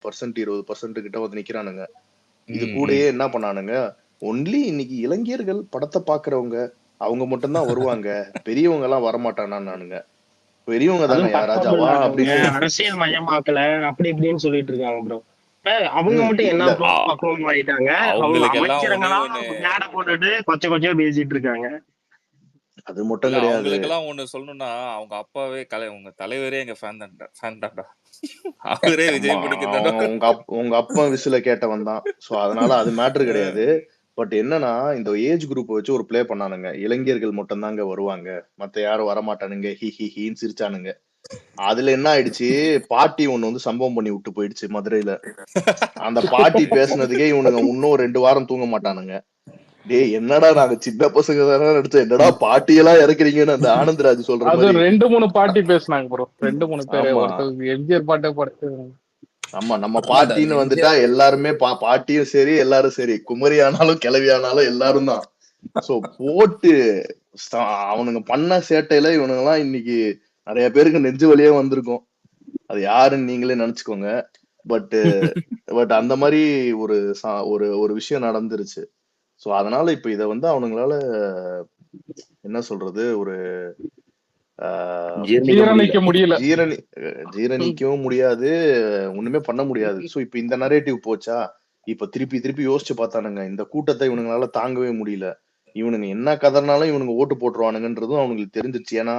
10% 20% கிட்ட வந்து நிக்கிறானுங்க. இது கூடயே என்ன பண்ணானுங்க, ஒன்லி இன்னைக்கு இளைஞர்கள் படத்தை பாக்குறவங்க அவங்க மட்டும்தான் வருவாங்க, பெரியவங்க எல்லாம் வரமாட்டானானுங்க. பெரியவங்க தானே ராஜாவா அப்படின்னு. அரசியல் மயமாக்கல அப்படி இப்படின்னு சொல்லிட்டு இருக்காங்க ப்ரோ. அவங்க மட்டும் என்ன ப்ரோ பக்குவம் ஆயிட்டாங்க, அவங்க அமைச்சரங்களாம் மேடை போட்டுட்டு கொச்ச கொச்சையா பேசிட்டு இருக்காங்க. அது மட்டும் கிடையாது, அவங்களுக்கெல்லாம் ஒண்ணு சொல்லணும்னா அவங்க அப்பாவே உங்க தலைவரே எங்க ஃபேன் தான்டா. அவரே விஜய் உங்க அப்பா விசில கேட்டவன் தான். சோ அதனால அது மேட்டர் கிடையாது. பட் என்னன்னா இந்த ஏஜ் குரூப் வச்சு ஒரு பிளே பண்ணானுங்க, இளைஞர்கள் மட்டும் தாங்க வருவாங்க, மத்த யாரும் வரமாட்டானுங்க, ஹி ஹி ஹின்னு சிரிச்சானுங்க. அதுல என்ன ஆயிடுச்சு, பாட்டி ஒண்ணு வந்து சம்பவம் பண்ணி விட்டு போயிடுச்சு மதுரையில. அந்த பாட்டி பேசுனதுக்கே இவனுங்க இன்னும் 2 வாரம் தூங்க மாட்டானுங்க. டேய் என்னடா நாங்க சின்ன பசங்க தானே நடிச்சோம், என்னடா பாட்டி எல்லாம் இறக்குறீங்கன்னு அந்த ஆனந்த்ராஜ் சொல்ற மாதிரி 2-3 பாட்டி பேசினாங்க ப்ரோ. 2-3 பேர் எம்ஜிஆர் பாட்டை படுத்து. ஆமா, நம்ம பாட்டின்னு வந்துட்டா எல்லாருமே பாட்டியும் சரி எல்லாரும் சரி, குமரி ஆனாலும் கிளவி ஆனாலும் எல்லாரும் தான். சோ போட்டு அவனுங்க பண்ண சேட்டையில இவனுங்க எல்லாம் இன்னைக்கு நிறைய பேருக்கு நெஞ்சு வழியே வந்திருக்கும். அது யாருன்னு நீங்களே நினைச்சுக்கோங்க. பட் அந்த மாதிரி ஒரு ஒரு விஷயம் நடந்துருச்சு. சோ அதனால இப்ப இத வந்து அவனுங்களால என்ன சொல்றது, ஒரு ஜீரணிக்கவும் முடியாது, ஒண்ணுமே பண்ண முடியாது. சோ இப்ப இந்த நரேட்டிவ் போச்சா, இப்ப திருப்பி யோசிச்சு பார்த்தானுங்க, இந்த கூட்டத்தை இவனுங்களால தாங்கவே முடியல, இவனுங்க என்ன கதறினாலும் இவனுங்க ஓட்டு போட்டுருவானுங்கன்றதும் அவனுங்களுக்கு தெரிஞ்சிருச்சு. ஏன்னா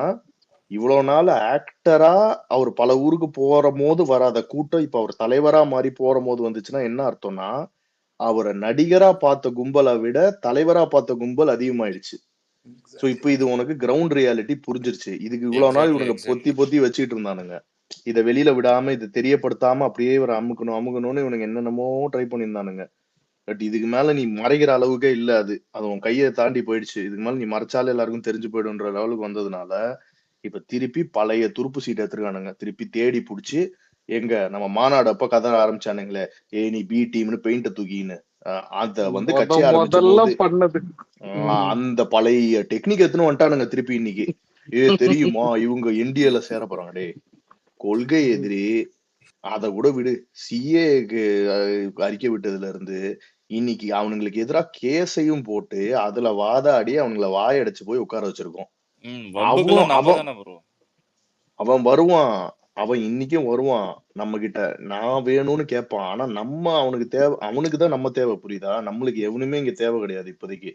இவ்வளவு நாள் ஆக்டரா அவர் பல ஊருக்கு போற போது வராத கூட்டம் இப்ப அவர் தலைவரா மாறி போற போது வந்துச்சுன்னா என்ன அர்த்தம்னா, அவரை நடிகரா பார்த்த கும்பலை விட தலைவரா பார்த்த கும்பல் அதிகமாயிடுச்சு. சோ இப்ப இது உனக்கு கிரவுண்ட் ரியாலிட்டி புரிஞ்சிருச்சு. இதுக்கு இவ்வளவு நாள் இவனுங்க பொத்தி வச்சுட்டு இருந்தானுங்க, இத வெளியில விடாம இதை தெரியப்படுத்தாம அப்படியே இவரை அமுக்கணும்னு இவனுங்க என்னென்னமோ ட்ரை பண்ணியிருந்தானுங்க. பட் இதுக்கு மேல நீ மறைக்கிற அளவுக்கே இல்ல, அது உன் கையை தாண்டி போயிடுச்சு. இதுக்கு மேல நீ மறைச்சாலே எல்லாருக்கும் தெரிஞ்சு போயிடும்ன்ற லெவலுக்கு வந்ததுனால இப்ப திருப்பி பழைய துருப்பு சீட் எடுத்துருக்கானுங்க, திருப்பி தேடி புடிச்சு. எங்க நம்ம மாநாடு அப்ப கதை ஆரம்பிச்சானுங்களே, நீ பி டீம்னு பெயிண்ட தூக்கின்னு, அத வந்து கட்சி ஆரம்பிச்சு அந்த பழைய டெக்னிக் எடுத்துன்னு வந்துட்டானுங்க திருப்பி இன்னைக்கு. தெரியுமா இவங்க என்டிஏல சேர போறாங்க, டே கொள்கை எதிரி, அத கூட விடு, சிஏக்கு அறிக்கை விட்டதுல இருந்து இன்னைக்கு அவனுங்களுக்கு எதிராக கேஸையும் போட்டு அதுல வாதாடி அவனுங்களை வாயடைச்சு போய் உட்கார வச்சிருக்கோம். அவன் வருவான், அவன் இன்னைக்கும் வருவான் நம்ம கிட்ட, நான் வேணும்னு கேட்பான். ஆனா நம்ம அவனுக்கு தேவை, அவனுக்குதான் நம்ம தேவை, புரியுதா? நம்மளுக்கு எவனுமே இங்க தேவை கிடையாது இப்போதைக்கு.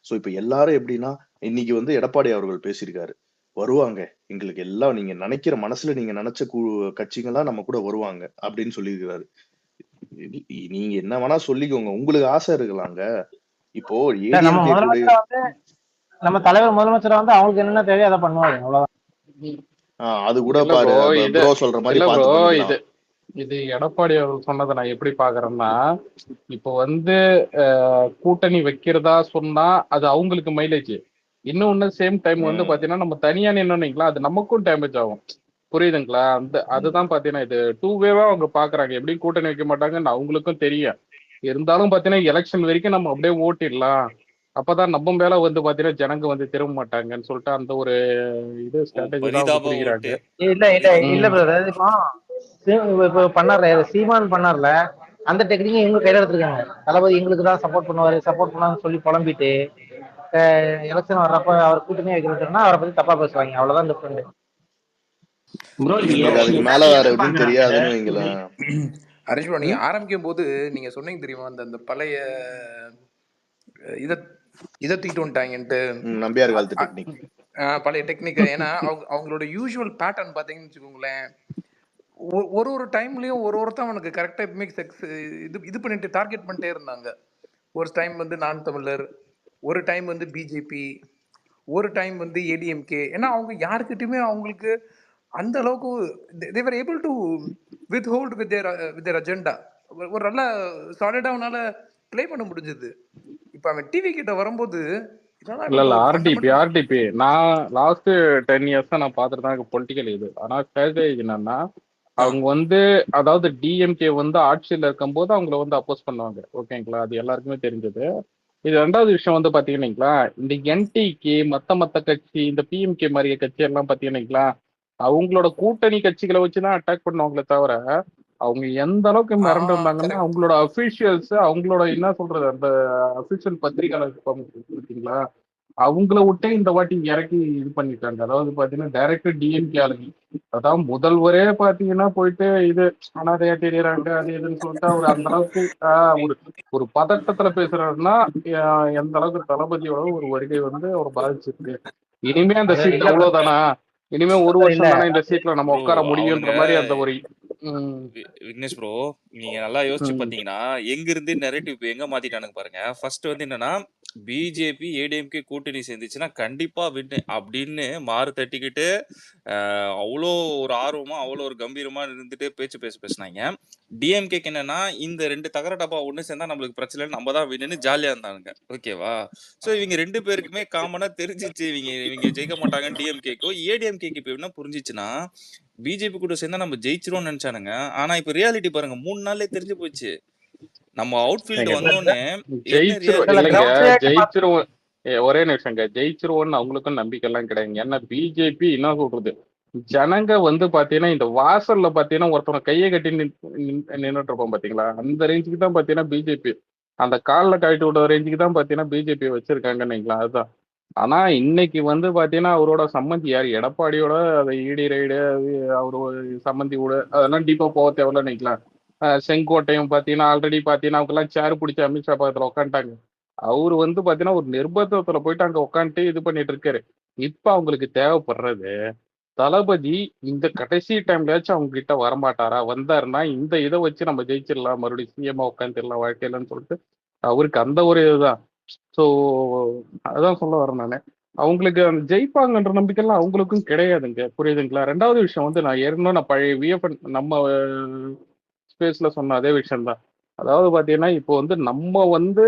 சோ இப்ப எல்லாரும் எப்படின்னா, இன்னைக்கு வந்து எடப்பாடி அவர்கள் பேசியிருக்காரு, வருவாங்க எங்களுக்கு எல்லாம், நீங்க நினைக்கிற மனசுல நீங்க நினைச்ச கட்சிகள்லாம் நம்ம கூட வருவாங்க அப்படின்னு சொல்லியிருக்கிறாரு. நீங்க என்ன வேணா சொல்லிக்கோங்க, உங்களுக்கு ஆசை இருக்கலாங்க. இப்போ நம்ம தலைவர் முதலமைச்சர் வந்து அவங்களுக்கு என்ன தேவையோ அதை பண்ணுவாங்க, அவ்வளவுதான். அது கூட பாரு ப்ரோ சொல்ற மாதிரி. இது எடப்பாடி அவர்கள் சொன்னதை நான் எப்படி பாக்குறேன்னா, இப்போ வந்து கூட்டணி வைக்கிறதா சொன்னா அது அவங்களுக்கு மைலேஜ். இன்னொன்னு சேம் டைம் வந்து பாத்தீங்கன்னா நம்ம தனியா நின்னோம்னீங்களா, அது நமக்கும் டேமேஜ் ஆகும், புரியுதுங்களா? அதுதான் பாத்தீங்கன்னா இது 2 வேவா அவங்க பாக்குறாங்க. எப்படியும் கூட்டணி வைக்க மாட்டாங்கன்னு அவங்களுக்கும் தெரியும். இருந்தாலும் பாத்தீங்கன்னா எலெக்ஷன் வரைக்கும் நம்ம அப்படியே ஓட்டிடலாம், அப்பதான் நம்ம மேல வந்து பாத்தீங்கன்னா ஜனங்க வந்து திரும்ப மாட்டாங்கன்னு சொல்லிட்டு அந்த ஒரு இது ஸ்ட்ராட்டஜி தான் புரியுறாங்க. இல்ல பிரதர், இப்போ பண்ணார்ல சீமான் பண்ணார்ல, அந்த டெக்னிக் இவங்க கையில எடுத்துருக்காங்க. தளபதி எங்களுக்கு தான் சப்போர்ட் பண்ணுவாருன்னு சொல்லி புலம்பிட்டு எலெக்ஷன் வர்றப்ப அவர் கூட்டணி வைக்கிறதுன்னா அவரை பத்தி தப்பா பேசுவாங்க, அவ்வளவுதான் டிஃபரெண்ட். ஹரிஷ் ப்ரோ, நீங்க ஆரம்பிக்கும் போது நீங்க சொன்னீங்க தெரியுமா, அந்த பழைய இதை தூக்கிட்டு வந்துட்டாங்கன்ட்டு, நம்பியார் காலத்து டெக்னிக், பழைய டெக்னிக். ஏன்னா அவங்களோட யூஸ்வல் பேட்டர்ன் பாத்தீங்கன்னு வச்சுக்கோங்களேன், ஒரு டைம்லயும் ஒருத்தன் அவனுக்கு கரெக்டா எப்பவுமே இது பண்ணிட்டு டார்கெட் பண்ணிட்டே இருந்தாங்க. ஒரு டைம் வந்து நான் தமிழர், ஒரு டைம் வந்து பிஜேபி, ஒரு டைம் வந்து ஏடிஎம்கே. ஏன்னா அவங்க யாருக்கிட்டையுமே அவங்களுக்கு அந்த அளவுக்கு they were able to withhold with their agenda. ஒரு நல்ல சாலிடா அவனால ப்ளே பண்ண முடிஞ்சது. இப்ப அவன் டிவி கிட்ட வரும்போது இல்ல ஆர்டிபி நான் லாஸ்ட் 10 years நான் பார்த்துட்டு தான் பொலிட்டிக்கல் இது. ஆனா ஸ்ட்ராட்டஜி என்னன்னா, அவங்க வந்து அதாவது டிஎம்கே வந்து ஆட்சியில் இருக்கும்போது அவங்கள வந்து அப்போஸ் பண்ணுவாங்க, ஓகேங்களா? அது எல்லாருக்குமே தெரிஞ்சது. இது 2வது விஷயம் வந்து பாத்தீங்கன்னா, இந்த என்டிக்கு மத்த கட்சி, இந்த பிஎம்கே மாதிரிய கட்சி எல்லாம் பாத்தீங்கன்னா அவங்களோட கூட்டணி கட்சிகளை வச்சுதான் அட்டாக் பண்ணுவாங்களே தவிர அவங்க எந்த அளவுக்கு மிரண்டு இருந்தாங்கன்னா கரெக்ட். அவங்களோட அபிஷியல்ஸ், அவங்களோட என்ன சொல்றது, அந்த அபிஷியல் பத்திரிகையாளர் இருப்பாங்க பார்த்தீங்களா, அவங்கள விட்டே இந்த வாட்டி இறக்கி இது பண்ணிட்டாங்க. அதாவது பாத்தீங்கன்னா டைரக்ட் டிஎம்கே ஆளுங்க. அதாவது முதல்வரே பாத்தீங்கன்னா போயிட்டு இது அனாதையா தெரியறாங்க அது இதுன்னு சொல்லிட்டு அவர் அந்த அளவுக்கு ஒரு ஒரு பதட்டத்துல பேசுறாருன்னா எந்த அளவுக்கு தளபதியோட ஒரு வருகை வந்து அவர் பாதிச்சிருக்கு. இனிமே அந்த அது சீட் இல்ல brother, அவ்வளவுதானா, இனிமே ஒரு இல்ல வருஷம் தானே இந்த சீட்ல நம்ம ப்ரோ உட்கார முடியுன்ற அவனுங்க மாதிரி அந்த ஒரு விக்னேஷ் ப்ரோ, நீங்க நல்லா யோசிச்சு ம், பாத்தீங்கன்னா எங்க இருந்து நெரேட்டிவ் இப்போ எங்க மாத்திட்டானுங்க பாருங்க. ஃபர்ஸ்ட் வந்து என்னன்னா பிஜேபி ஏடிஎம்கே கூட்டணி சேர்ந்துச்சுன்னா கண்டிப்பா வின்னு அப்படின்னு மாறு தட்டிக்கிட்டு அவ்வளோ ஒரு ஆர்வமா அவ்வளோ ஒரு கம்பீரமா இருந்துட்டு பேசினாங்க. டிஎம்கேக்கு என்னன்னா இந்த ரெண்டு தகர டப்பா ஒண்ணு சேர்ந்தா நம்மளுக்கு பிரச்சனை இல்லை, நம்ம தான் வின்னு ஜாலியா இருந்தாங்க. ஓகேவா? ஸோ இவங்க ரெண்டு பேருக்குமே காமனா தெரிஞ்சிச்சு இவங்க ஜெயிக்க மாட்டாங்கன்னு. டிஎம்கேக்கோ ஏடிஎம்கேக்கு இப்போ என்ன புரிஞ்சிச்சுன்னா பிஜேபி கூட சேர்ந்தா நம்ம ஜெயிச்சிருவோம்னு நினைச்சானுங்க. ஆனா இப்ப ரியாலிட்டி பாருங்க, 3 நாள்லயே தெரிஞ்சு போச்சு. நம்ம அவுட்ஃபீல்டு ஏங்க, வந்தோடனே என்ன ஜெயிச்சிரும் இல்ல ரியாலிட்டி. இல்லைங்க, கிரவுண்ட் ரியாலிட்டி ஜெயிச்சிருவோம். ஒரே நிமிஷங்க, ஜெயிச்சிருவோம்னு அவங்களுக்கும் நம்பிக்கை எல்லாம் கிடையாது. ஏன்னா பிஜேபி என்ன சொல்றது, ஜனங்க வந்து பாத்தீங்கன்னா இந்த வாசல்ல பாத்தீங்கன்னா ஒருத்தவங்க கையை கட்டி நின்னுட்டு இருப்போம் பாத்தீங்களா, அந்த ரேஞ்சுக்கு தான் பாத்தீங்கன்னா பிஜேபி, அந்த காலில் கழட்டி விடுற ரேஞ்சுக்கு தான் பாத்தீங்கன்னா பிஜேபி வச்சிருக்காங்கன்னு வைங்களேன். அதுதான். ஆனா இன்னைக்கு வந்து பாத்தீங்கன்னா அவரோட சம்மந்தி யார், எடப்பாடியோட அதை ஈடி ரைடு அவரு சம்மந்தி கூட அதெல்லாம் டீப்பா போக தேவையில்ல நினைக்கலாம். செங்கோட்டையும் பாத்தீங்கன்னா ஆல்ரெடி பாத்தீங்கன்னா அவங்க எல்லாம் சேர் பிடிச்சி அமித்ஷா பக்கத்துல உட்காந்துட்டாங்க. அவரு வந்து பாத்தீங்கன்னா ஒரு நிர்பந்தத்துல போயிட்டு அங்க உட்காந்துட்டு இது பண்ணிட்டு இருக்காரு. இப்ப அவங்களுக்கு தேவைப்படுறது தளபதி இந்த கடைசி டைம்லயாச்சும் அவங்க கிட்ட வரமாட்டாரா, வந்தாருன்னா இந்த இதை வச்சு நம்ம ஜெயிச்சிடலாம், மறுபடியும் சிஎம்மா உட்காந்துடலாம் வாழ்க்கையிலன்னு சொல்லிட்டு அவருக்கு அந்த ஒரு இதுதான். ஸோ அதான் சொல்ல வரேன் நான். அவங்களுக்கு அந்த ஜெயிப்பாங்கன்ற நம்பிக்கைலாம் அவங்களுக்கும் கிடையாதுங்க, புரியுதுங்களா? ரெண்டாவது விஷயம் வந்து நான் ஏற்கனவே நான் பழைய விஎஃப்என் நம்ம ஸ்பேஸ்ல சொன்ன அதே விஷயம் தான். அதாவது பாத்தீங்கன்னா இப்போ வந்து நம்ம வந்து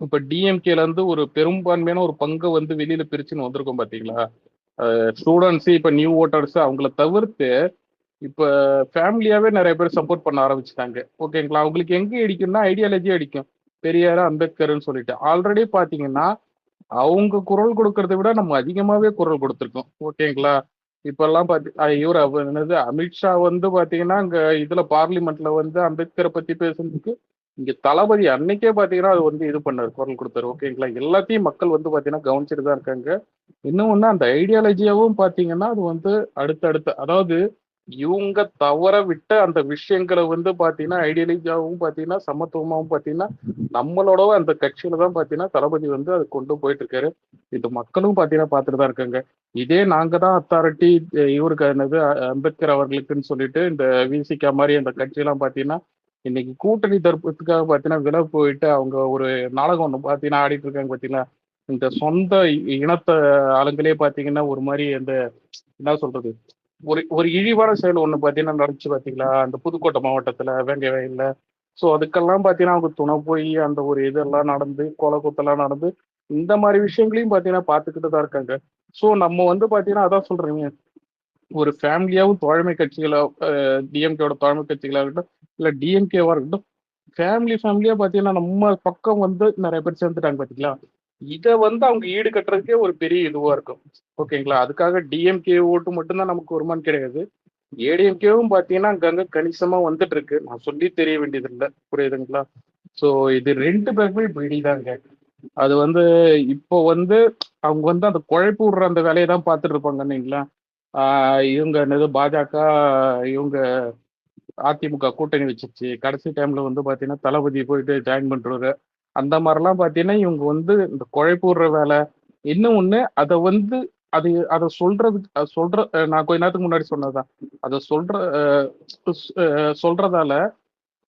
இப்ப டிஎம்கேல இருந்து ஒரு பெரும்பான்மையான ஒரு பங்கை வந்து வெளியில பிரிச்சுன்னு வந்திருக்கோம் பாத்தீங்களா. ஸ்டூடெண்ட்ஸ் இப்ப நியூ ஓட்டர்ஸ் அவங்கள தவிர்த்து இப்ப ஃபேமிலியாவே நிறைய பேர் சப்போர்ட் பண்ண ஆரம்பிச்சுட்டாங்க. ஓகேங்களா? அவங்களுக்கு எங்க அடிக்கும்னா ஐடியாலஜி அடிக்கும், பெரியார் அம்பேத்கர்னு சொல்லிட்டு. ஆல்ரெடி பாத்தீங்கன்னா அவங்க குரல் கொடுக்கறத விட நம்ம அதிகமாவே குரல் கொடுத்துருக்கோம். ஓகேங்களா? இப்பெல்லாம் இவர் என்னது அமித்ஷா வந்து பாத்தீங்கன்னா அங்க இதுல பார்லிமெண்ட்ல வந்து அம்பேத்கரை பத்தி பேசுறதுக்கு இங்க தளபதி அன்னைக்கே பாத்தீங்கன்னா அது வந்து இது பண்ணாரு, குரல் கொடுத்தாரு. ஓகேங்களா? எல்லாத்தையும் மக்கள் வந்து பாத்தீங்கன்னா கவனிச்சுட்டு தான் இருக்காங்க. இன்னொன்னு அந்த ஐடியாலஜியாவும் பாத்தீங்கன்னா அது வந்து அடுத்தடுத்து, அதாவது இவங்க தவற விட்ட அந்த விஷயங்களை வந்து பாத்தீங்கன்னா ஐடியாலஜியாவும் பாத்தீங்கன்னா சமத்துவமாவும் பாத்தீங்கன்னா நம்மளோட அந்த கட்சியில தான் பாத்தீங்கன்னா தளபதி வந்து அது கொண்டு போயிட்டு இருக்காரு. இது மக்களும் பாத்தீங்கன்னா பார்த்துட்டு தான் இருக்காங்க. இதே நாங்க தான் அத்தாரிட்டி இவருக்கு என்னது அம்பேத்கர் அவர்களுக்குன்னு சொல்லிட்டு இந்த விசிகா மாதிரி அந்த கட்சியெல்லாம் பாத்தீங்கன்னா இன்னைக்கு கூட்டணி தரப்புக்காக பாத்தீங்கன்னா விலை போயிட்டு அவங்க ஒரு நாடகம் ஒண்ணு பாத்தீங்கன்னா ஆடிட்டு இருக்காங்க பாத்தீங்களா. இந்த சொந்த இனத்த ஆளுங்களே பாத்தீங்கன்னா ஒரு மாதிரி அந்த என்ன சொல்றது, ஒரு ஒரு இழிவான செயல் ஒண்ணு பாத்தீங்கன்னா நடந்துச்சு பாத்தீங்களா அந்த புதுக்கோட்டை மாவட்டத்துல வேங்க வயல்ல. ஸோ அதுக்கெல்லாம் பாத்தீங்கன்னா அவங்க துணை போய் அந்த ஒரு இதெல்லாம் நடந்து கொலை குத்தெல்லாம் நடந்து இந்த மாதிரி விஷயங்களையும் பாத்தீங்கன்னா பார்த்துக்கிட்டு தான் இருக்காங்க. ஸோ நம்ம வந்து பாத்தீங்கன்னா அதான் சொல்றீங்க, ஒரு ஃபேமிலியாவும் தோழமை கட்சிகளா டிஎம்கேவோட தோழமை கட்சிகளா இருக்கட்டும் இல்ல டிஎம்கேவா இருக்கட்டும், ஃபேமிலியா பாத்தீங்கன்னா நம்ம பக்கம் வந்து நிறைய பேர் சேர்ந்துட்டாங்க பாத்தீங்களா. இதை வந்து அவங்க ஈடு கட்டுறதுக்கே ஒரு பெரிய இதுவா இருக்கும். ஓகேங்களா? அதுக்காக டிஎம்கே ஓட்டு மட்டும்தான் நமக்கு வருமானு கிடையாது, ஏடிஎம்கேவும் பாத்தீங்கன்னா அங்கங்க கணிசமா வந்துட்டு இருக்கு. நான் சொல்லி தெரிய வேண்டியது இல்லை, புரியுதுங்களா? ஸோ இது ரெண்டு பேருக்குமே பிடிதாங்க. அது வந்து இப்போ வந்து அவங்க வந்து அந்த குழைப்பு விடுற அந்த வேலையை தான் பார்த்துட்டு இருப்பாங்கன்னீங்களா. இவங்க என்னது பாஜக, இவங்க அதிமுக கூட்டணி வச்சிருச்சு, கடைசி டைம்ல வந்து பாத்தீங்கன்னா தளபதி போயிட்டு ஜாயின் பண்றாரு. அந்த மாதிரிலாம் பாத்தீங்கன்னா இவங்க வந்து இந்த குழைப்பு விடுற வேலை. இன்னும் ஒண்ணு அதை வந்து அதை சொல்றதுக்கு நான் கொஞ்ச நேரத்துக்கு முன்னாடி சொன்னதுதான். அதை சொல்றதால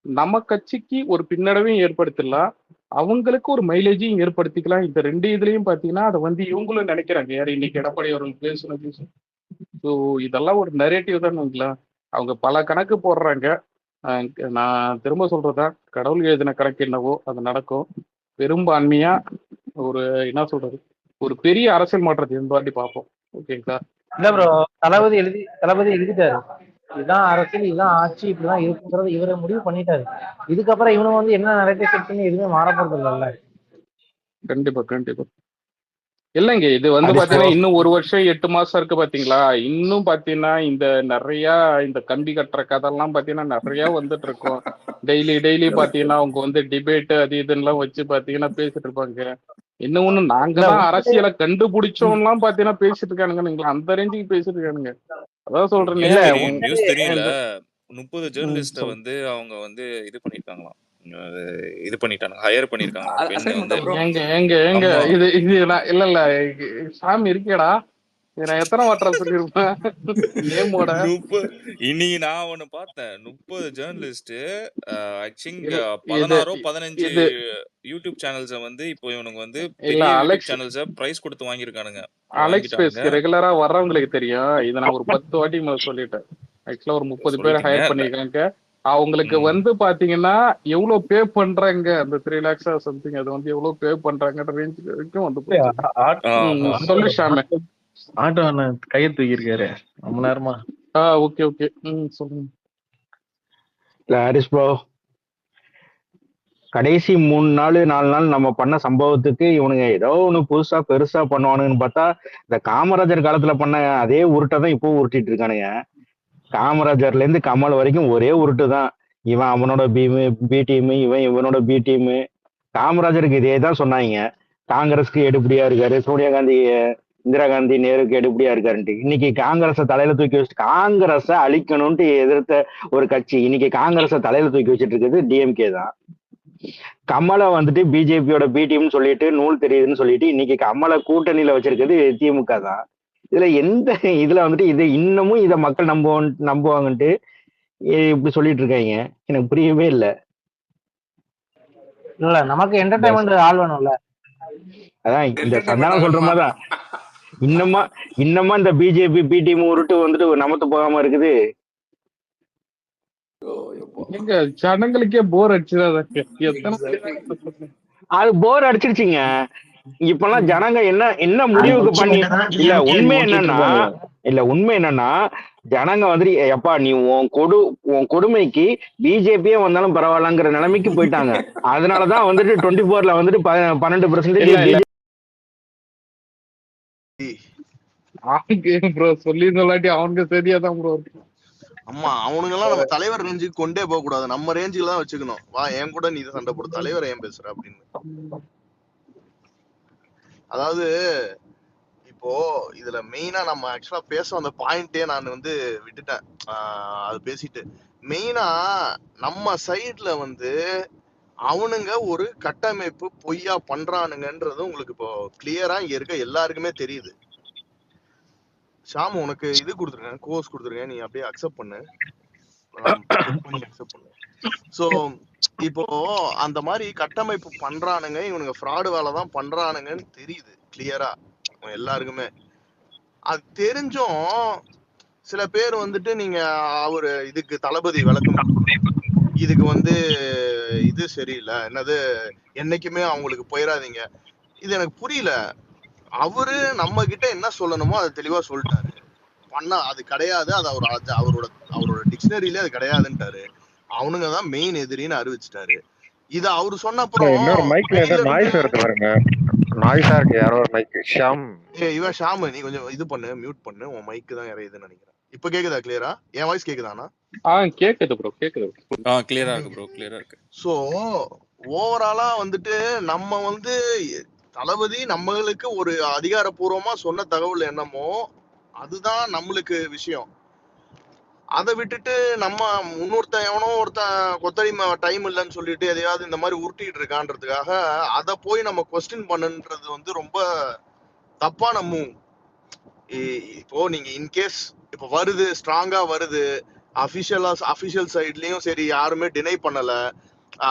நம்ம கட்சிக்கு ஒரு பின்னடைவையும் ஏற்படுத்திடலாம், அவங்களுக்கு ஒரு மைலேஜையும் ஏற்படுத்திக்கலாம். இந்த ரெண்டு இதுலயும் பாத்தீங்கன்னா அதை வந்து இவங்களும் நினைக்கிறாங்க. யார் இன்னைக்கு எடப்பாடி அவர்கள் பேசுனது. ஸோ இதெல்லாம் ஒரு நரேட்டிவ் தான் வைங்களேன். அவங்க பல கணக்கு போடுறாங்க. நான் திரும்ப சொல்றதா, கடவுள் எழுதின கணக்கு என்னவோ அது நடக்கும். பெரும்பான்மையா ஒரு என்ன சொல்றது, ஒரு பெரிய அரசியல் மாற்றத்தை இந்த வாட்டி பார்ப்போம். ஓகேங்களா? இல்ல ப்ரோ, தளபதி எழுதிட்டாரு, இதுதான் அரசியல், இதுதான் ஆட்சி, இப்படிதான் இருக்குங்கிறது இவரை முடிவு பண்ணிட்டாரு. இதுக்கப்புறம் இவனும் வந்து என்ன நரேட்டிவ் செட் பண்ணி எதுவுமே மாற போறது இல்லைல்ல. கண்டிப்பா. இல்லைங்க இது வந்து அடிஸ் ப்ரோ. பாத்தீங்கன்னா இன்னும் 1 வருஷம் 8 மாசம் இருக்கு பாத்தீங்களா? இன்னும் பாத்தீங்கன்னா இந்த நிறைய இந்த கம்பி கட்டுற கதையெல்லாம் பாத்தீங்கன்னா நிறைய வந்துட்டு இருக்கும். டெய்லி பாத்தீங்கன்னா அவங்க வந்து டிபேட் அது இதுன்னெல்லாம் வச்சு பாத்தீங்கன்னா பேசிட்டு இருப்பாங்க. இன்னும் ஒண்ணு நாங்க இல்ல தான் உண்மையிலே அரசியலை கண்டுபிடிச்சோம்லாம் பாத்தீங்கன்னா பேசிட்டு இருக்கானுங்க. நீங்களா அந்த ரேஞ்சுக்கு பேசிட்டு இருக்கானுங்க. அதான் சொல்றேனே. இல்ல நியூஸ் தெரியல. இந்த 30 ஜேர்னலிஸ்ட சொல்லுங்க. வந்து அவங்க வந்து இது பண்ணிருக்காங்களாம். இது பண்ணிட்டாங்க, ஹையர் பண்ணிருக்காங்களாம். பெண் அசைன்மெண்டா வந்து ப்ரோ? ஏங்க ஆமா. இது இல்ல சாமி இருக்கேடா. இதை நான் எத்தனை வாட்டர் சொல்லியிருப்பேன் நேமோட. இன்னைக்கு நான் ஒண்ணு பார்த்தேன். 30 ஜேர்னலிஸ்ட் ஐ திங்க் இது 16 15 இது யூடியூப் சேனல்ஸ வந்து இப்போ இவனுங்க வந்து இல்ல பெரிய யூடியூப் அலெக்ஸ் சேனல்ஸ பிரைஸ் கொடுத்து வாங்கியிருக்கானுங்க. அலெக்ஸ் வாங்கிட்டானுங்க. பேஸ்க்கு ரெகுலரா வர்றவங்களுக்கு தெரியும். இதை நான் ஒரு 10 வாட்டி மேல சொல்லிட்டேன். ஆக்சுவலா ஒரு 30 பேர் சொல்லிட்டீங்க. ஹையர் பண்ணிருக்காங்க. அவங்களுக்கு வந்து பாத்தீங்கன்னா எவ்வளவு பே பண்றாங்க, அந்த 3 lakhs சம்திங் அது வந்து எவ்வளவு பே பண்றாங்கன்ற ரேஞ்ச் வரைக்கும் வந்து போச்சு. சொல்லு ஷாமே. ஆட்டோ அண்ணன் கையை தூக்கியிருக்காரு ரொம்ப நேரமா. ஓகே சொல்லுங்க. இல்ல ஹரிஸ் ப்ரோ, கடைசி 3 நாள் 4 நாள் நம்ம பண்ண சம்பவத்துக்கு இவனுங்க ஏதோ ஒண்ணு புதுசா பெருசா பண்ணுவானுங்கன்னு பார்த்தா இந்த காமராஜர் காலத்துல பண்ண அதே உருட்டை தான் இப்போ உருட்டிட்டு இருக்கானுங்க. காமராஜர்ல இருந்து கமல் வரைக்கும் ஒரே உருட்டு தான். இவன் அவனோட பி டீம், இவன் இவனோட பி டீம். காமராஜருக்கு இதே தான் சொன்னாங்க. காங்கிரஸ்க்கு எடுபடியா இருக்காரு, சோனியா காந்தி இந்திரா காந்தி நேருக்கு எடுபடியா இருக்காருன்ட்டு. இன்னைக்கு காங்கிரஸை தலையில தூக்கி வச்சுட்டு காங்கிரஸை அழிக்கணும்ட்டு எதிர்த்த ஒரு கட்சி இன்னைக்கு காங்கிரஸை தலையில தூக்கி வச்சுட்டு இருக்குது டிஎம்கே தான். கமலை வந்துட்டு பிஜேபியோட பி டீம்னு சொல்லிட்டு நூல் தெரியுதுன்னு சொல்லிட்டு இன்னைக்கு கமலை கூட்டணியில வச்சிருக்கிறது திமுக தான். இதுல வந்துட்டு இது இன்னமும் இதை மக்கள் நம்புவாங்கன்ட்டு இப்படி சொல்லிட்டு இருக்காங்க. எனக்கு புரியவே இல்லை. இல்ல நமக்கு என்டர்டைன்மெண்ட் ஆள் வேணும்ல. அதான் இந்த சந்தானம் சொல்ற மாதிரிதான் இன்னமா இந்த பிஜேபி பி டீம் உருட்டு வந்துட்டு நமத்து போகாம இருக்குது. எங்க ஜனங்களுக்கே போர் அடிச்சுதான். அது போர் அடிச்சிருச்சுங்க. இப்பெல்லாம் ஜனங்க என்ன முடிவுக்கு பண்ணி உண்மை என்னன்னா ஜனங்க வந்துட்டு எப்பா நீ உன் கொடுமைக்கு பிஜேபியே வந்தாலும் பரவாயில்லங்கிற நிலைமைக்கு போயிட்டாங்க. அதனாலதான் வந்துட்டு 24ல வந்துட்டு 12% ப்ரோ சொல்லி சொல்லாட்டி அவனுக்கு சரியாதான் ப்ரோ. ஆமா, அவனுங்க எல்லாம் நம்ம தலைவர் ரேஞ்சுக்கு கொண்டே போக கூடாது, நம்ம ரேஞ்சுக்கு தான் வச்சுக்கணும். வா என் கூட நீ சண்டை போடு, தலைவர் ஏன் பேசுற அப்படின்னு. அதாவது இப்போ இதுல மெயினா நம்ம ஆக்சுவலா பேச வந்த பாயிண்டே நான் வந்து விட்டுட்டேன். அது பேசிட்டு மெயினா நம்ம சைட்ல வந்து அவனுங்க ஒரு கட்டமைப்பு பொய்யா பண்றானுங்கன்றது உங்களுக்கு இப்போ கிளியரா இங்க இருக்க எல்லாருக்குமே தெரியுது. ஷாம் உனக்கு இது கொடுத்துருக்கேன், கோர்ஸ் கொடுத்துருக்கேன், நீ அப்படியே அக்செப்ட் பண்ணு. அக்செப்ட் பண்ணு. சோ இப்போ அந்த மாதிரி கட்டமைப்பு பண்றானுங்க, இவனுங்க ஃப்ராடு வேலை தான் பண்றானுங்கன்னு தெரியுது கிளியரா எல்லாருக்குமே. அது தெரிஞ்சும் சில பேர் வந்துட்டு நீங்க அவரு இதுக்கு தளபதி விளக்கம் இதுக்கு வந்து இது சரியில்லை என்னது என்னைக்குமே அவங்களுக்கு போயிடாதீங்க. இது எனக்கு புரியல. அவரு நம்ம கிட்ட என்ன சொல்லணுமோ அதை தெளிவா சொல்லிட்டாரு. அது கிடையாது, அது அவரோட டிக்ஷனரியில அது கிடையாதுன்ட்டாரு. அவனுங்கதான் மெயின் எதிரின்னு அறிவிச்சிட்டாரு. இத அவரு சொன்ன அப்புறம் இன்னொரு மைக்ல ஏதோ நாய்ஸ் வருது பாருங்க. நாய்ஸா இருக்கு. யாரோ ஒரு மைக். ஷாம் இவன் ஷாம் நீ கொஞ்சம் இது பண்ணு, மியூட் பண்ணு. உன் மைக் தான் இறையுதுன்னு நினைக்கிறேன். இப்ப கேக்குதா கிளியரா? என் வாய்ஸ் கேக்குதானா? கேக்குது ப்ரோ, கேக்குது. கிளியரா இருக்கு ப்ரோ, கிளியரா இருக்கு. சோ ஓவராலா வந்துட்டு நம்ம வந்து தளபதி நம்மளுக்கு ஒரு அதிகாரப்பூர்வமா சொன்ன தகவல் என்னமோ அதுதான் நம்மளுக்கு விஷயம். அதை விட்டுட்டு நம்ம முன்னொருத்தன் எவனோ ஒருத்தன் கொத்தடிமை டைம் இல்லைன்னு சொல்லிட்டு எதையாவது இந்த மாதிரி உருட்டிட்டு இருக்கான்றதுக்காக அதை போய் நம்ம கொஸ்டின் பண்ணுன்றது வந்து ரொம்ப தப்பான மூவ். இப்போ நீங்க இன்கேஸ் இப்போ வருது, ஸ்ட்ராங்கா வருது, அபிஷியல் சைட்லயும் சரி யாருமே டினை பண்ணல.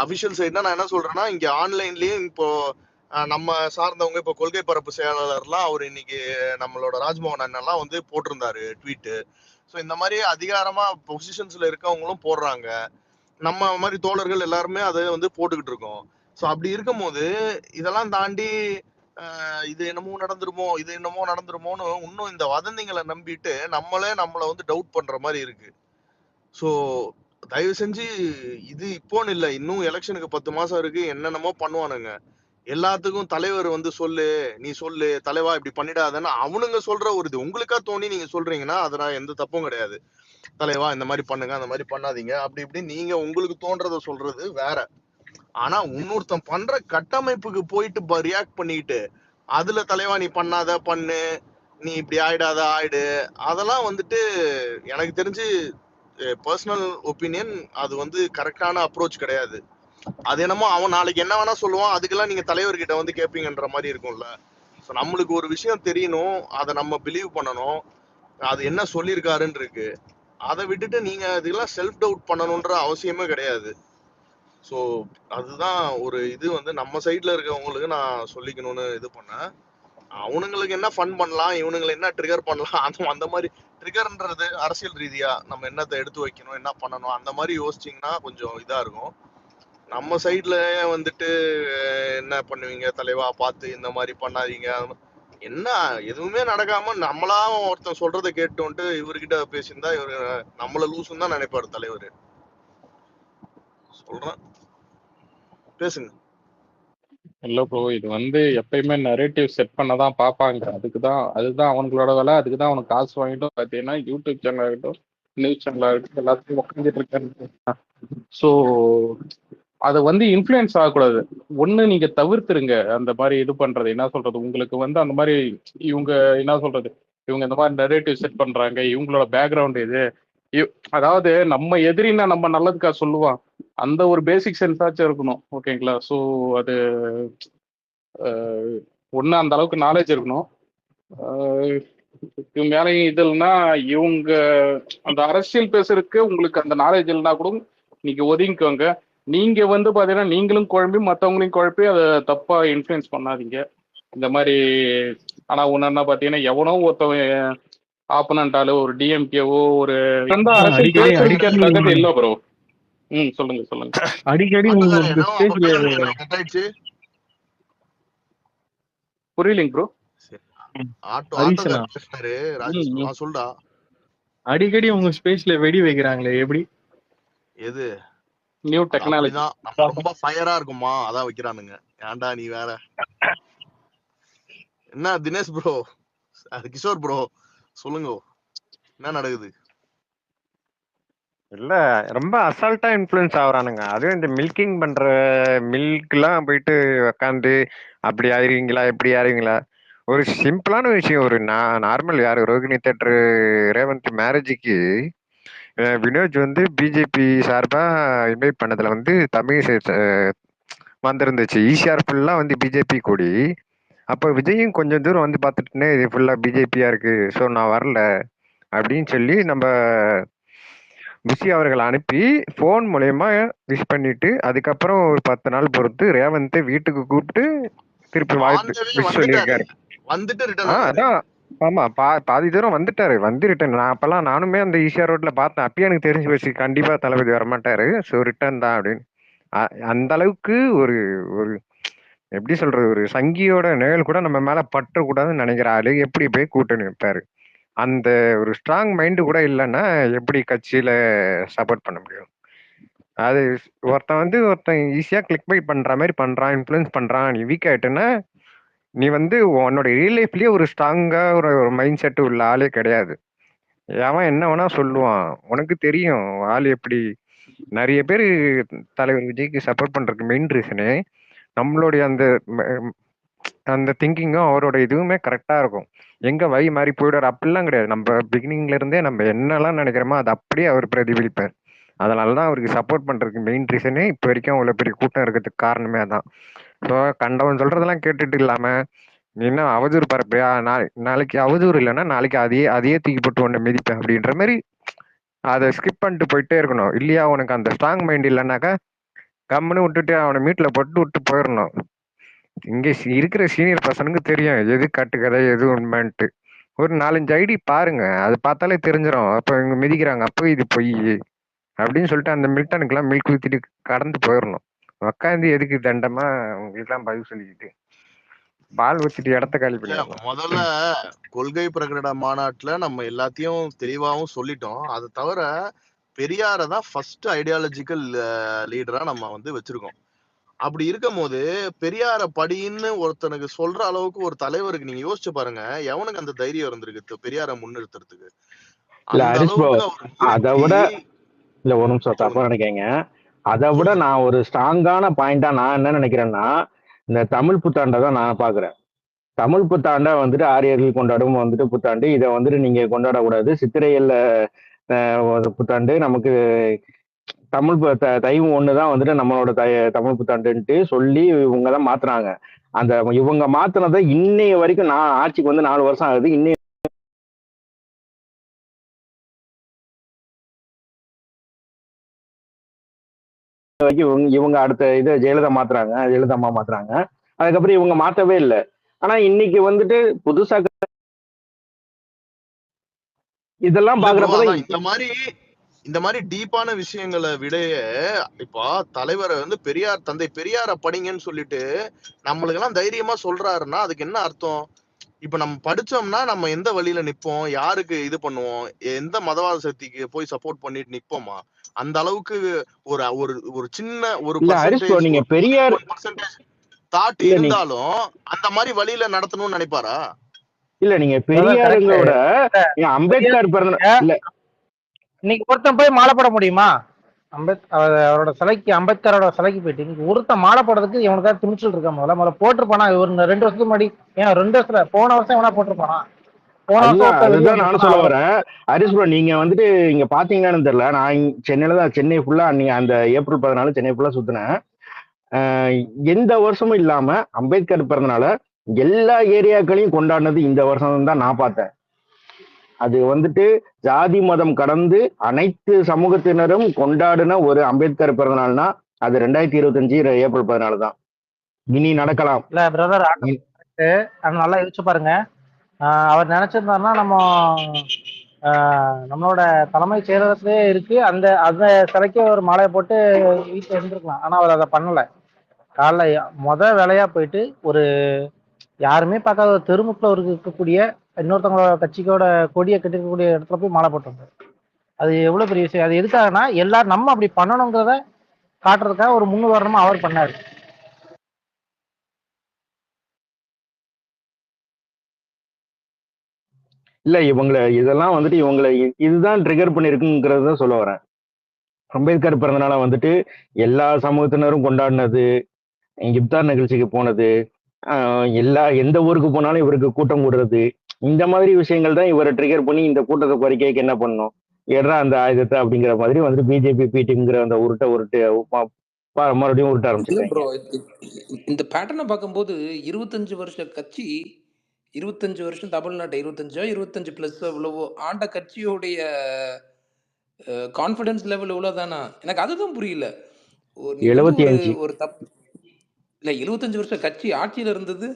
அபிஷியல் சைட்னா நான் என்ன சொல்றேன்னா, இங்க ஆன்லைன்லயும் இப்போ நம்ம சார்ந்தவங்க இப்போ கொள்கை பரப்பு செயலாளர்லாம் அவர் இன்னைக்கு நம்மளோட ராஜ்மோகன் அண்ணன்லாம் வந்து போட்டிருந்தாரு ட்வீட்டு. ஸோ இந்த மாதிரி அதிகாரமா பொசிஷன்ஸ்ல இருக்கவங்களும் போடுறாங்க, நம்ம மாதிரி தோழர்கள் எல்லாருமே அதை வந்து போட்டுக்கிட்டு இருக்கோம். ஸோ அப்படி இருக்கும் போது இதெல்லாம் தாண்டி இது என்னமோ நடந்துருமோன்னு இன்னும் இந்த வதந்திங்களை நம்பிட்டு நம்மளை வந்து டவுட் பண்ற மாதிரி இருக்கு. ஸோ தயவு செஞ்சு இது இப்போன்னு இல்லை, இன்னும் எலெக்ஷனுக்கு 10 மாசம் இருக்கு, என்னென்னமோ பண்ணுவானுங்க. எல்லாத்துக்கும் தலைவர் வந்து சொல்லு, நீ சொல்லு தலைவா இப்படி பண்ணிடாதன்னு அவனுங்க சொல்ற ஒரு இது உங்களுக்கா தோணி நீங்க சொல்றீங்கன்னா அதனால எந்த தப்பும் கிடையாது. தலைவா இந்த மாதிரி பண்ணுங்க, அந்த மாதிரி பண்ணாதீங்க, அப்படி இப்படி நீங்க உங்களுக்கு தோன்றத சொல்றது வேற. ஆனா இன்னொருத்தன் பண்ற கட்டமைப்புக்கு போயிட்டு ரியாக்ட் பண்ணிட்டு அதுல தலைவா நீ பண்ணாத பண்ணு, நீ இப்படி ஆயிடாத ஆயிடு, அதெல்லாம் வந்துட்டு எனக்கு தெரிஞ்சு பர்சனல் ஒப்பீனியன் அது வந்து கரெக்டான அப்ரோச் கிடையாது. அது என்னமோ அவன் நாளைக்கு என்ன வேணா சொல்லுவான், அதுக்கெல்லாம் நீங்க தலைவர்கிட்ட வந்து கேட்பீங்கன்ற மாதிரி இருக்கும்ல. ஸோ நம்மளுக்கு ஒரு விஷயம் தெரியணும், அதை நம்ம பிலீவ் பண்ணணும், அது என்ன சொல்லியிருக்காருன்னு இருக்கு. அதை விட்டுட்டு நீங்க இதெல்லாம் செல்ஃப் டவுட் பண்ணணுன்ற அவசியமே கிடையாது. ஸோ அதுதான் ஒரு இது வந்து நம்ம சைட்ல இருக்கவங்களுக்கு நான் சொல்லிக்கணும்னு இது பண்ணேன். அவனுங்களுக்கு என்ன ஃபன் பண்ணலாம், இவனுங்களை என்ன ட்ரிகர் பண்ணலாம், அந்த மாதிரி ட்ரிகர்ன்றது அரசியல் ரீதியா நம்ம என்னத்தை எடுத்து வைக்கணும், என்ன பண்ணணும், அந்த மாதிரி யோசிச்சிங்கன்னா கொஞ்சம் இதா இருக்கும். நம்ம சைட்ல வந்துட்டு என்ன பண்ணுவீங்க தலைவா பார்த்து இந்த மாதிரி பண்ணாதீங்க, என்ன எதுவுமே நடக்காம நம்மளா ஒருத்தன் சொல்றதை கேட்டு இவர்கிட்ட பேசியிருந்தா இவரு நம்மள லூசுன்னு தான் நினைப்பாரு தலைவர். சொல்றேன், பேசுங்க. இல்ல ப்ரோ, இது வந்து எப்பயுமே நரேட்டிவ் செட் பண்ணதான் பார்ப்பாங்க. அதுதான் அவங்களோட வேலை. அதுக்குதான் அவனுக்கு காசு வாங்கிட்டும் பார்த்தீங்கன்னா யூடியூப் சேனல் ஆகட்டும், நியூஸ் சேனல் ஆகட்டும், எல்லாத்தையும் உட்காந்துட்டு இருக்காங்க. ஸோ அதை வந்து இன்ஃப்ளூயன்ஸ் ஆகக்கூடாது. ஒண்ணு நீங்க தவிர்த்துருங்க அந்த மாதிரி இது பண்றது. என்ன சொல்றது, உங்களுக்கு வந்து அந்த மாதிரி இவங்க என்ன சொல்றது, இவங்க இந்த மாதிரி நரேட்டிவ் செட் பண்றாங்க, இவங்களோட பேக்ரவுண்ட் இது அதாவது நம்ம எதிரின்னா நம்ம நல்லதுக்கா சொல்லுவான், அந்த ஒரு பேசிக் சென்ஸாச்சும் இருக்கணும். ஓகேங்களா? ஸோ அது ஒன்று அந்த அளவுக்கு நாலேஜ் இருக்கணும். மேலேயும் இது இல்லைன்னா இவங்க அந்த அரசியல் பேசுறதுக்கு உங்களுக்கு அந்த நாலேஜ் இல்லைன்னா கூட நீங்க ஒதுங்கிக்கோங்க. நீங்க வந்து பாத்தீங்கன்னா நீங்களும் குழம்பி மற்றவங்களையும் குழப்பி அதை தப்பா இன்ஃப்ளூயன்ஸ் பண்ணாதீங்க இந்த மாதிரி. ஆனா ஒன்னா பாத்தீங்கன்னா எவனோ ஒருத்தவன் ஆப்பனண்டாலோ ஒரு டிஎம்கேவோ ஒரு அரசியல் பேசுறதுக்கு இல்ல ப்ரோ. சொல்லுங்க. அடிக்கடி புரியலைங்க ப்ரோ. சொல்டா, அடிக்கடி உங்க ஸ்பேஸ்ல வெடி வைக்கிறாங்களே எப்படி? எது நியூ டெக்னாலஜி தான் ரொம்ப ஃபயரா இருக்குமா, அதான் வைக்கிறானுங்க. ஏன்டா நீ வேற என்ன தினேஷ் ப்ரோ, கிஷோர் ப்ரோ சொல்லுங்க, என்ன நடக்குது? இல்ல ரொம்ப அசால்ட்டா இன்ஃப்ளூயன்ஸ் ஆகுறானுங்க. அதுவும் இந்த மில்கிங் பண்ற மில்க்லாம் போயிட்டு உக்காந்து அப்படி ஆயிருவீங்களா இப்படி ஆயிருவீங்களா. ஒரு சிம்பிளான விஷயம், ஒரு நார்மல் யாரு ரோகிணி தேட்டர் ரேவந்த் மேரேஜுக்கு வினோஜ் வந்து பிஜேபி சார்பா இன்வைட் பண்ணதுல வந்து தமிழ் வந்திருந்துச்சு. ஈசிஆர் ஃபுல்லா வந்து பிஜேபி கொடி. அப்போ விஜயும் கொஞ்சம் தூரம் வந்து பார்த்துட்டுனே இது ஃபுல்லா பிஜேபியா இருக்கு, ஸோ நான் வரல அப்படின்னு சொல்லி நம்ம புஷி அவர்கள் அனுப்பி போன் மூலயமா விஷ் பண்ணிட்டு அதுக்கப்புறம் ஒரு 10 நாள் பொறுத்து ரேவந்த் வீட்டுக்கு கூப்பிட்டு திருப்பி வாழ்த்து விஷ் சொல்லியிருக்காரு. அதான் ஆமா, பாதி தூரம் வந்துட்டாரு, வந்து ரிட்டர்ன். அப்பெல்லாம் நானுமே அந்த ஈசிஆர் ரோட்ல பார்த்தேன். அப்பயே எனக்கு தெரிஞ்சு போச்சு கண்டிப்பா தளபதி வரமாட்டாரு, ஸோ ரிட்டர்ன் தான் அப்படின்னு. அந்த அளவுக்கு ஒரு ஒரு எப்படி சொல்றது, ஒரு சங்கியோட நிழல் கூட நம்ம மேல பற்றக்கூடாதுன்னு நினைக்கிற ஆளு எப்படி போய் கூட்டணி வைப்பாரு? அந்த ஒரு ஸ்ட்ராங் மைண்டு கூட இல்லைன்னா எப்படி கட்சியில சப்போர்ட் பண்ண முடியும்? அது ஒருத்தன் ஈஸியா கிளிக் பை பண்ற மாதிரி பண்றான், இன்ஃப்ளூயன்ஸ் பண்றான். நீ வீக் ஆயிட்டேன்னா நீ வந்து உன்னோட ரியல் லைஃப்லயே ஒரு ஸ்ட்ராங்கா ஒரு மைண்ட் செட் உள்ள ஆளே கிடையாது. அவன் என்ன வேணா சொல்லுவான், உனக்கு தெரியும் ஆள் எப்படி. நிறைய பேர் தலைவர் விஜய்க்கு சப்போர்ட் பண்றதுக்கு மெயின் ரீசனே நம்மளுடைய அந்த திங்கிங்கும் அவரோட இதுவுமே கரெக்டா இருக்கும். எங்க வழி மாறி போயிடுவார் அப்படிலாம் கிடையாது. நம்ம பிகினிங்ல இருந்தே நம்ம என்னெல்லாம் நினைக்கிறோமோ அது அப்படியே அவர் பிரதிபலிப்பார். அதனாலதான் அவருக்கு சப்போர்ட் பண்றதுக்கு மெயின் ரீசனே இப்ப வரைக்கும் அவ்வளவு பெரிய கூட்டம் இருக்கிறதுக்கு காரணமே அதான். ஸோ கண்டவன் சொல்றதெல்லாம் கேட்டுட்டு இல்லாம நீ என்ன அவதூறு பரப்பியா, நாளைக்கு அவதூறு இல்லைன்னா நாளைக்கு அதையே தூக்கி போட்டு ஒன்று மிதிப்பேன் அப்படின்ற மாதிரி அதை ஸ்கிப் பண்ணிட்டு போயிட்டே இருக்கணும். இல்லையா உனக்கு அந்த ஸ்ட்ராங் மைண்ட் இல்லைன்னாக்கா கம்முன்னு விட்டுட்டு அவனை மீட்ல போட்டு விட்டு போயிடணும். இங்க இருக்கிற சீனியர் பர்சனுக்கு தெரியும் எது கட்டுக்கதை எது உண்மைன்ட்டு. ஒரு 4-5 ஐடி பாருங்க, அது பார்த்தாலே தெரிஞ்சிடும். அப்போ இவங்க மிதிக்கிறாங்க, அப்போ இது பொய் அப்படின்னு சொல்லிட்டு அந்த மில்டனுக்கெல்லாம் மில்க் ஊத்திட்டு கடந்து போயிடணும். உக்காந்து எதுக்கு தண்டமா உங்களுக்கெல்லாம் பதில் சொல்லிக்கிட்டு பால் ஊத்திட்டு இடத்த காலி பண்ணிடணும். முதல்ல கொள்கை பிரகடன மாநாட்டுல நம்ம எல்லாத்தையும் தெளிவாகவும் சொல்லிட்டோம். அது தவிர பெரியார தான் ஃபர்ஸ்ட் ஐடியாலஜிக்கல் லீடரா நம்ம வந்து வச்சிருக்கோம். அப்படி இருக்கும் போது பெரியார படின்னு ஒருத்தனுக்கு சொல்ற அளவுக்கு ஒரு தலைவருக்கு நீங்க யோசிச்சு பாருங்க, எவனுக்கு அந்த தைரியம் இருந்திருக்கு பெரியார முன்னிறுத்துறதுக்கு? இல்ல அந்த ஹரிஷ் ப்ரோ, அளவுக்கு அவர் அதை நிறுத்தி. விட இல்ல ஒரு நிமிஷம் தப்பா சொல்லுங்க நினைக்காங்க. அதை விட சொல்லுங்க. நான் ஒரு ஸ்ட்ராங்கான பாயிண்டா நான் என்ன நினைக்கிறேன்னா, இந்த தமிழ் புத்தாண்டை தான் நான் பாக்குறேன். தமிழ் புத்தாண்டை வந்துட்டு ஆரியர்கள் கொண்டாடும் வந்துட்டு புத்தாண்டு, இதை வந்துட்டு நீங்க கொண்டாடக்கூடாது. சித்திரையில ஒரு புத்தாண்டு நமக்கு தமிழ் தைவம் ஒண்ணுதான் வந்துட்டு நம்மளோட தமிழ் புத்தாண்டுன்ட்டு சொல்லி இவங்க தான் மாத்துறாங்க. அந்த இவங்க மாத்துனதை இன்னைய வரைக்கும், நான் ஆட்சிக்கு வந்து 4 வருஷம் ஆகுது, இன்னைய வரைக்கும் இவங்க அடுத்த இதை ஜெயலலிதா மாத்துறாங்க, ஜெயலலிதா அம்மா மாத்துறாங்க. அதுக்கப்புறம் இவங்க மாத்தவே இல்லை. ஆனா இன்னைக்கு வந்துட்டு புதுசா இதெல்லாம் இல்ல ப்ரோ, பாக்குறப்பதான் அதான் இந்த மாதிரி டீப்பான விஷயங்களை விட இப்போ தலைவரை வந்து தந்தை பெரியார படிங்கன்னு சொல்லிட்டு நம்மளுக்கு எல்லாம் தைரியமா சொல்றாருன்னா அதுக்கு என்ன அர்த்தம்? இப்ப நம்ம படிச்சோம்னா நம்ம எந்த வழியில நிப்போம், யாருக்கு இது பண்ணுவோம், எந்த மதவாத சக்திக்கு போய் சப்போர்ட் பண்ணிட்டு நிப்போமா? அந்த அளவுக்கு ஒரு ஒரு ஒரு சின்ன ஒரு இல்ல ஹரிஷ் ப்ரோ, பர்சன்டேஜ், நீங்க ஒரு பெரியார் 1% தாட் இல்ல நீ இருந்தாலும் அந்த மாதிரி வழியில நடத்தணும்னு நினைப்பாரா? இல்ல நீங்க அதான் கரெக்ட். பெரியாருங்களோட அம்பேத்கர் பிறந்த இல்ல இன்னைக்கு ஒருத்தன் போய் மாலை போட முடியுமா? அவரோட சிலைக்கு, அம்பேத்கரோட சிலைக்கு போயிட்டு இன்னைக்கு ஒருத்தன் மாலை போடுறதுக்கு இவனுக்காக துணிச்சல் இருக்கா? முதல்ல போட்டிருப்பானா? ஒரு 2 வருஷத்துக்கு முன்னாடி, ஏன் 2 வருஷத்துல போன வருஷம் எவனா போட்டிருப்பானா? போன வருஷம் ஒருத்தன் வெளியே அதுதான் நானும் சொல்ல வரேன். ஹரிஷ் ப்ரோ, நீங்க வந்துட்டு இங்க பாத்தீங்கன்னு தெரியல, நான் சென்னையில தான், சென்னை ஃபுல்லா நீங்க அந்த ஏப்ரல் 14 சென்னை ஃபுல்லா சுத்தினேன். எந்த வருஷமும் இல்லாம அம்பேத்கர் பிறந்தனால எல்லா ஏரியாக்களையும் கொண்டாடினது இந்த வருஷம் தான் நான் பார்த்தேன். அது வந்துட்டு ஜாதி மதம் கடந்து அனைத்து சமூகத்தினரும் கொண்டாடின ஒரு அம்பேத்கர் பிறந்தநாள்னா அது 2025 ஏப்ரல் 14 தான். இனி நடக்கலாம். இல்ல பிரதர், நல்லா யோசிச்சு பாருங்க. அவர் நினைச்சிருந்தாருன்னா நம்மளோட தலைமை செயலகத்திலே இருக்கு, அந்த சிலைக்கு ஒரு மாலையை போட்டு வீட்டில் இருந்திருக்கலாம். ஆனா அவர் அதை பண்ணல. காலைல வேலையா போயிட்டு ஒரு யாருமே பார்க்காத ஒரு தெருமுக்கில் இருக்கக்கூடிய இன்னொருத்தவங்களோட கட்சிக்கோட கொடியை கட்டிருக்கக்கூடிய இடத்துல போய் மாலை போட்டு வந்தார். அது எவ்வளவு பெரிய விஷயம். அது எதுக்காகனா எல்லாரும் நம்ம அப்படி பண்ணணுங்கிறத காட்டுறதுக்காக ஒரு முன்னுதாரணமா அவர் பண்ணாரு. இல்ல இவங்களை இதெல்லாம் வந்துட்டு இவங்களை இதுதான் ட்ரிகர் பண்ணிருக்குங்கிறத சொல்ல வரேன். அம்பேத்கர் பிறந்தநாள வந்துட்டு எல்லா சமூகத்தினரும் கொண்டாடினது, இப்தார் நிகழ்ச்சிக்கு போனது, எந்த ஊருக்கு போனாலும் இவருக்கு கூட்டம் கூடுறது, இந்த மாதிரி விஷயங்கள் தான் இவரை ட்ரிகர் பண்ணி இந்த கூட்டத்தை குறைக்க என்ன பண்ணணும், ஏறா அந்த ஆயுதத்தை அப்படிங்கிற மாதிரி வந்துட்டு பிஜேபி பிடிங்கிற அந்த உருட்டு மறுபடியும் உருட்ட ஆரம்பிச்சிருக்காங்க. இந்த பேட்டர்னை பார்க்கும்போது 25 வருஷ கட்சி, 25 வருஷம் தமிழ்நாட்டை 25 பிளஸ் எவ்வளவோ ஆண்ட கட்சியோடைய கான்ஃபிடன்ஸ் லெவல் எவ்வளவுதானா? எனக்கு அதுதான் புரியல. 75 ஒரு தப்பு இல்ல. 25 வருஷம் கட்சி ஆட்சியில இருந்தது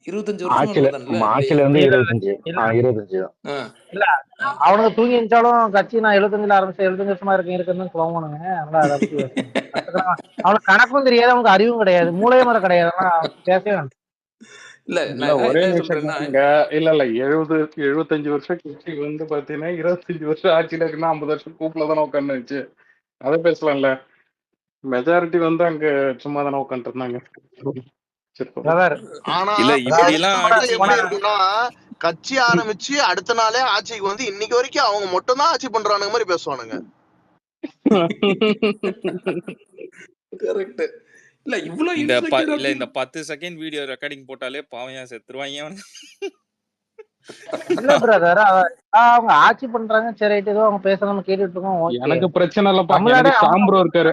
25 வருஷம் ஆட்சியில இருந்து 25 தான். இல்ல அவனுக்கு தூங்கி இருந்துச்சாலும் கட்சி நான் 75ல ஆரம்பிச்சு 75 வருஷமா இருக்குன்னு சொல்லுவானுங்க. அவனுக்கு கணக்கும் தெரியாது, அவனுக்கு அறிவும் கிடையாது, மூளையும் வர கிடையாது. பேசவே இல்ல ஒரே நிமிஷம் இல்ல 75 வருஷம் கட்சி வந்து பாத்தீங்கன்னா 25 வருஷம் ஆட்சியில இருக்குன்னா 50 வருஷம் கூப்பில தானே உட்காந்து வச்சு அதை பேசலாம்ல. மெஜாரிட்டி வந்து அங்க சும்மா தானே உட்காந்துட்டு இருந்தாங்க. கட்சி ஆரம்பிச்சு அடுத்த நாளே ஆட்சிக்கு வந்து இன்னைக்கு வரைக்கும் அவங்க மட்டும் தான் ஆட்சி பண்றானுங்க மாதிரி பேசுவானுங்க. கரெக்ட். இல்ல இவ்வளவு இந்த 10 செகண்ட் வீடியோ ரெக்கார்டிங் போட்டாலே பாவையா செத்துருவாங்க. இல்ல பிரதர், அவங்க ஆட்சி பண்றாங்க, சரி ஏதோ அவங்க பேசணும் கேட்டுட்டு இருக்கோம். எனக்கு பிரச்சனை இல்லப்பா, எனக்கு சாம்ப்ரோ இருக்காரு.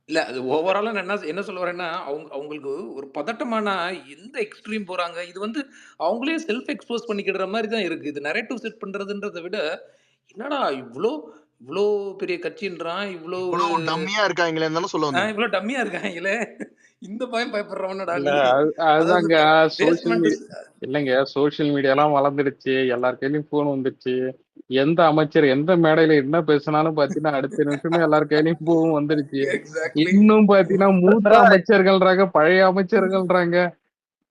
இல்ல அது ஓவராலா என்ன சொல்ல வரேன்னா, அவங்களுக்கு ஒரு பதட்டமான எந்த எக்ஸ்ட்ரீம் போறாங்க. இது வந்து அவங்களே செல்ஃப் எக்ஸ்போஸ் பண்ணிக்கிற மாதிரி தான் இருக்கு. இது நரேட்டிவ் செட் பண்றதுன்றதை விட என்னடா இவ்வளோ பெரிய கட்சின்றான், இவ்வளோ டம்மியா இருக்காங்களே தானே சொல்ல வந்தேன். இவ்வளோ டம்மியா இருக்காங்களே, இந்த பயம் பயப்படுறவனடா. அதுதாங்க இல்லைங்க, சோசியல் மீடியாலாம் வளர்ந்துடுச்சு, எல்லார் கையிலயும் போன் வந்துடுச்சு. எந்த அமைச்சர் எந்த மேடையில என்ன பேசினாலும் பாத்தீங்கன்னா அடுத்த நிமிஷமே எல்லார் கையிலயும் போன் வந்துடுச்சு. இன்னும் பாத்தீங்கன்னா மூத்த அமைச்சர்கள்ன்றாங்க, பழைய அமைச்சர்கள்ன்றாங்க.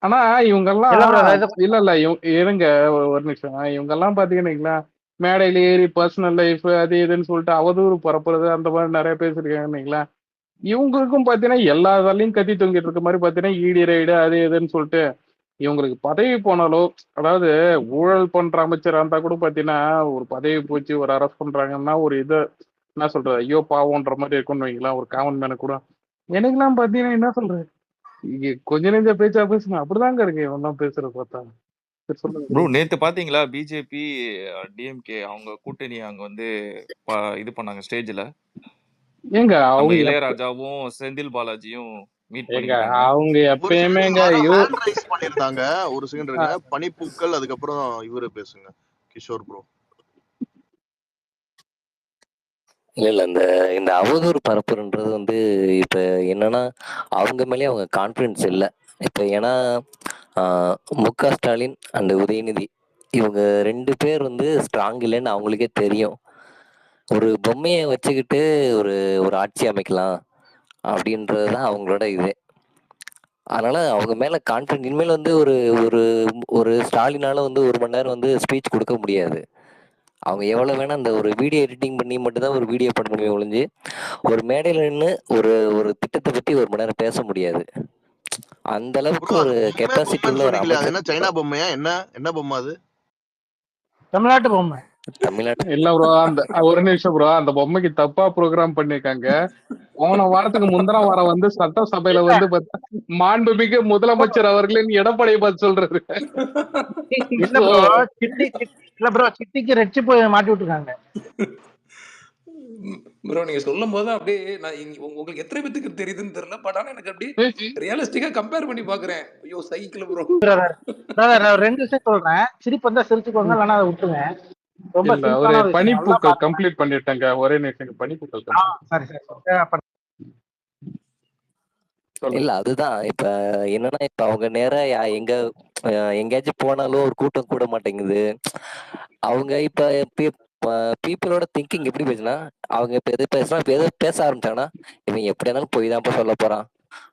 ஆனா இவங்கெல்லாம் இல்ல ப்ரோ அதாவது இல்ல இருங்க ஒரு நிமிஷம். இவங்கெல்லாம் பாத்தீங்கன்னா மேடையில ஏறி பர்சனல் லைஃப் அது இதுன்னு சொல்லிட்டு அவதூறு பரப்புறது அந்த மாதிரி நிறைய பேசிருக்காங்க. இவங்களுக்கும் பாத்தீங்கன்னா எல்லா வேலையும் கத்தி தொங்கிட்டு இருக்க மாதிரி பாத்தீங்கன்னா இடி ரைடு அது இதுன்னு சொல்லிட்டு இவங்களுக்கு பதவி போனாலோ, அதாவது ஊழல் பண்ற அமைச்சரா இருந்தா கூட பாத்தீங்கன்னா ஒரு பதவி போச்சு ஒரு அரெஸ்ட் பண்றாங்கன்னா ஒரு இது என்ன சொல்றது ஐயோ பாவம்ன்ற மாதிரி இருக்கும்னு வைங்களேன். ஒரு காமன் மேன கூட எனக்கெல்லாம் பாத்தீங்கன்னா என்ன சொல்றது கொஞ்ச நெஞ்ச பேச்சா பேசுங்க அப்படிதாங்க இருக்கு இவன் பேசுறது பார்த்தா. சரி, சொல்லுங்க ப்ரோ bro. நேத்து பாத்தீங்களா பிஜேபி டிஎம்கே அவங்க கூட்டணி அங்க வந்து இது பண்ணாங்க ஸ்டேஜ்ல. ஏங்க நம்ம அவங்க இளையராஜாவும் செந்தில் பாலாஜியும் மீட் ஏங்க பண்ணிக்கிட்டாங்க. அவங்க ஒரு எப்பயுமேங்க செகண்ட் ஹேண்ட் ரைஸ் பண்ணிருந்தாங்க. ஒரு செகண்ட் இருங்க. பனிப்பூக்கள் அதுக்கப்புறம் இவரு பேசுங்க கிஷோர் ப்ரோ. இல்ல இந்த இந்த அவதூறு பரப்புன்றது வந்து இப்ப என்னன்னா அவங்க மேலே அவங்க கான்ஃபிடன்ஸ் இல்லை. இப்ப ஏன்னா முக ஸ்டாலின் அண்ட் உதயநிதி இவங்க 2 பேர் வந்து ஸ்ட்ராங் இல்லைன்னு அவங்களுக்கே தெரியும். ஒரு பொம்மையை வச்சுக்கிட்டு ஒரு ஒரு ஆட்சி அமைக்கலாம் அப்படின்றது தான் அவங்களோட இது. அதனால அவங்க மேல கான்ஃபிடன்ஸ் இனிமேல் வந்து ஒரு ஒரு ஒரு ஸ்டாலினால வந்து 1 மணி நேரம் வந்து ஸ்பீச் கொடுக்க முடியாது. அவங்க எவ்வளவு வேணா அந்த ஒரு வீடியோ எடிட்டிங் பண்ணி மட்டும்தான் ஒரு வீடியோ பண்ண முடியும் ஒழிஞ்சு ஒரு மேடையில நின்று ஒரு ஒரு திட்டத்தை பத்தி 1 மணி நேரம் பேச முடியாது. அந்த அளவுக்கு ப்ரோ ஒரு அந்த பொம்மை கெப்பாசிட்டி பொம்மைன்னு உள்ள ஒரு சொன்னீங்களே அது என்ன அமைச்சர் சைனா பொம்மையா என்ன என்ன பொம்மை அது? தமிழ்நாட்டு பொம்மை. தமிழ்நாட்டு இல்ல ப்ரோ அந்த ஒரு நிமிஷம் ப்ரோ அந்த பொம்மைக்கு தப்பா ப்ரோக்ராம் பண்ணிருக்காங்க. போன வாரத்துக்கு முந்தின வாரம் வந்து சட்டசபையில இல்ல வந்து மாண்புமிகு முதலமைச்சர் அவர்களின் எடப்பாடியை பார்த்து சொல்றாரு. இல்ல So, ப்ரோ இல்ல ப்ரோ சிட்டிக்கு ரெச்சு போய் மாட்டி விட்டுருக்காங்க. ப்ரோ நீங்க சொல்லும் போது அப்படியே நான் உங்களுக்கு எத்தனை பேத்துக்கு தெரியுதுன்னு தெரியல. பட் ஆனா எனக்கு அப்படியே ரியலிஸ்டிக்கா கம்பேர் பண்ணி பாக்குறேன். ஐயோ சைக்கிள் ப்ரோ. பிரதர் நான் 2 விஷயம் சொல்றேன். சிரிப்பு வந்தா சிரிச்சுக்கோங்க இல்லைன்னா அதை விட்டுருங்க. ரொம்ப இல்ல ஒரு சிம்பிளான ஒரு விஷயம் நல்லா பனிப்பூக்கள் பாத்துக்கோங்க. கம்ப்ளீட் பண்ணிட்டாங்க. ஒரே நிமிஷம் பனிப்பூக்கள் கம்ப்ளீட் சரி சரி சொல்லுங்க. இல்ல அதுதான் இப்ப என்னன்னா இப்ப அவங்க நேரா எங்க எங்கேயாச்சும் போனாலும் ஒரு கூட்டம் கூட மாட்டேங்குது. அவங்க இப்ப பீப்புளோட திங்கிங் எப்படி பேசுனா அவங்க இப்ப எது பேசுனா இப்ப எது பேச ஆரம்பிச்சாங்கன்னா இவன் எப்படி இருந்தாலும் போய் தான்ப்பா சொல்ல போறான்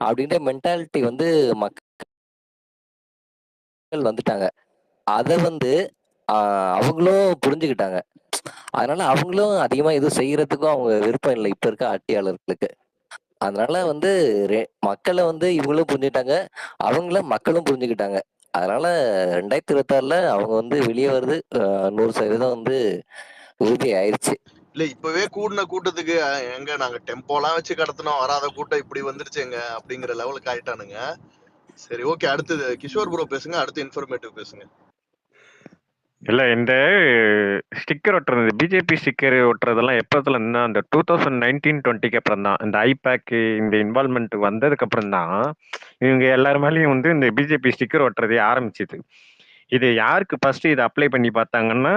அப்படின்ற மென்டாலிட்டி வந்து மக்கள் வந்துட்டாங்க. அதை வந்து அவங்களும் புரிஞ்சுக்கிட்டாங்க. அதனால அவங்களும் அதிகமா எதுவும் செய்யறதுக்கும் அவங்க விருப்பம் இல்லை இப்ப இருக்க ஆட்சியாளர்களுக்கு. அதனால வந்து மக்களை வந்து இவங்களும் புரிஞ்சுக்கிட்டாங்க, அவங்கள மக்களும் புரிஞ்சுக்கிட்டாங்க. அதனால 2026ல அவங்க வந்து வெளியே வருது 100% வந்து உறுதி ஆயிடுச்சு. இல்ல இப்பவே கூடின கூட்டத்துக்கு எங்க நாங்க டெம்போலாம் வச்சு கடத்தினோம் வராத கூட்டம் இப்படி வந்துருச்சுங்க அப்படிங்கிற லெவலுக்கு ஆயிட்டானுங்க. சரி ஓகே அடுத்தது கிஷோர் ப்ரோ பேசுங்க. அடுத்து இன்ஃபர்மேட்டிவ் பேசுங்க. இல்ல இந்த ஸ்டிக்கர் ஒட்டுறது பிஜேபி ஸ்டிக்கர் ஒட்டுறதெல்லாம் எப்பத்துல இருந்தா அந்த 2019-20க்கு அப்புறம் தான் இந்த ஐபேக் இந்த இன்வால்மெண்ட் வந்ததுக்கு அப்புறம் தான் இவங்க எல்லாருமேலயும் வந்து இந்த பிஜேபி ஸ்டிக்கர் ஒட்டுறதே ஆரம்பிச்சது. இது யாருக்கு ஃபர்ஸ்ட் இதை அப்ளை பண்ணி பார்த்தாங்கன்னா